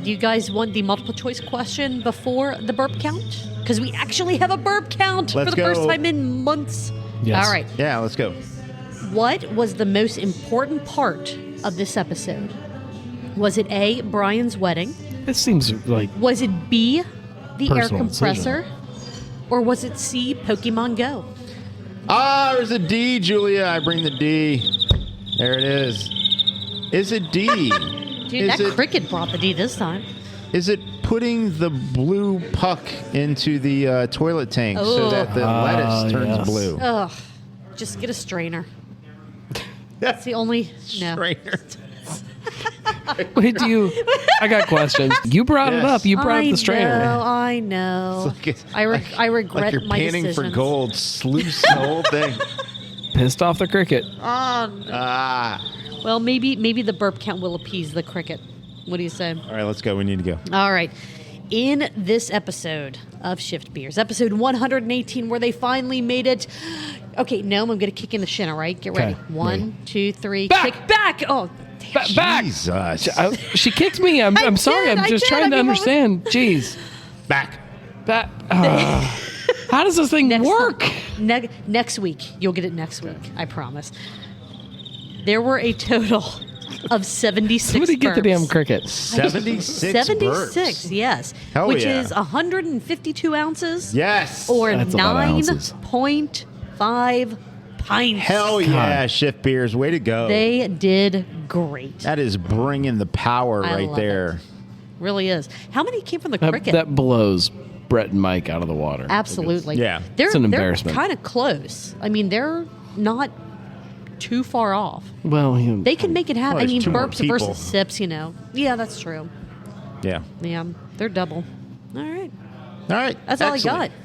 Do you guys want the multiple choice question before the burp count? Because we actually have a burp count for the first time in months. Yes. All right. Yeah, let's go. What was the most important part of this episode? Was it A, Brian's wedding? This seems like Was it B, the air Personal compressor? Or was it C, Pokemon Go? There's a D, Julia. I bring the D. There it is. Is it D? Dude, that cricket brought the D this time. Is it putting the blue puck into the toilet tank so that the lettuce turns blue? Ugh. Just get a strainer. That's the only... No. Strainer. wait, I got questions. You brought it up. You brought up the strainer. I know. I regret like you're my panning decisions. for gold. Sluice the whole thing. Pissed off the cricket. Well, maybe the burp count will appease the cricket. What do you say? All right, let's go. We need to go. All right. In this episode of Shift Beers, episode 118, where they finally made it. Okay, Gnome, I'm going to kick in the shin, all right? Get ready. 1, 2, 3. Back! Kick back! Oh, damn. Back! Jesus. She kicked me. I'm sorry. I'm just trying to understand. Jeez. Back. How does this thing work? Next week. You'll get it next week. I promise. There were a total of 76 Somebody get the burps. damn cricket. 76 76, yes. Hell which yeah. is 152 ounces. Yes. Or That's a lot of ounces. 9.5 pints. Hell yeah, Shift Beers. Way to go. They did great. That is bringing the power I right love there. it. Really is. How many came from the cricket? That blows Bret and Mike out of the water. Absolutely. Yeah. It's an embarrassment. They're kind of close. I mean, they're not too far off. Well, They can make it happen. Well, I mean, there's two more burps people. versus sips, you know. Yeah, that's true. Yeah. Yeah, they're double. All right. All right. That's Excellent. all I got.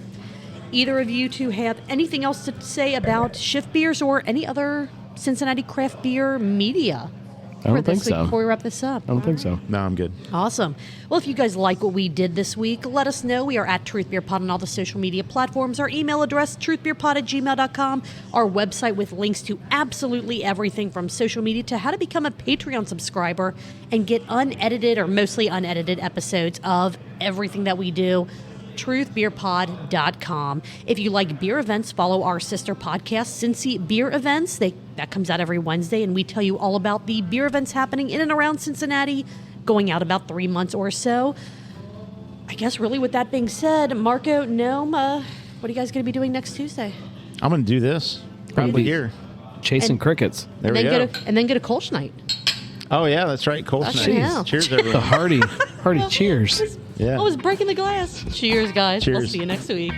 Either of you two have anything else to say about Shift Beers or any other Cincinnati craft beer media? I don't for this think week so. Before we wrap this up. I don't think so. No, I'm good. Awesome. Well, if you guys like what we did this week, let us know. We are at Truth Beer Pod on all the social media platforms. Our email address, truthbeerpod@gmail.com. Our website with links to absolutely everything from social media to how to become a Patreon subscriber and get unedited or mostly unedited episodes of everything that we do. truthbeerpod.com. If you like beer events, follow our sister podcast, Cincy Beer Events. That comes out every Wednesday, and we tell you all about the beer events happening in and around Cincinnati, going out about 3 months or so. I guess really with that being said, Marco, Gnome, what are you guys going to be doing next Tuesday? I'm going to do this. Probably here. Chasing crickets. There we go. And then get a Kolsch night. Oh, yeah, that's right. Kolsch night. yeah. Cheers, The everyone. hearty cheers. Yeah. I was breaking the glass. Cheers, guys. We'll Cheers. see you next week.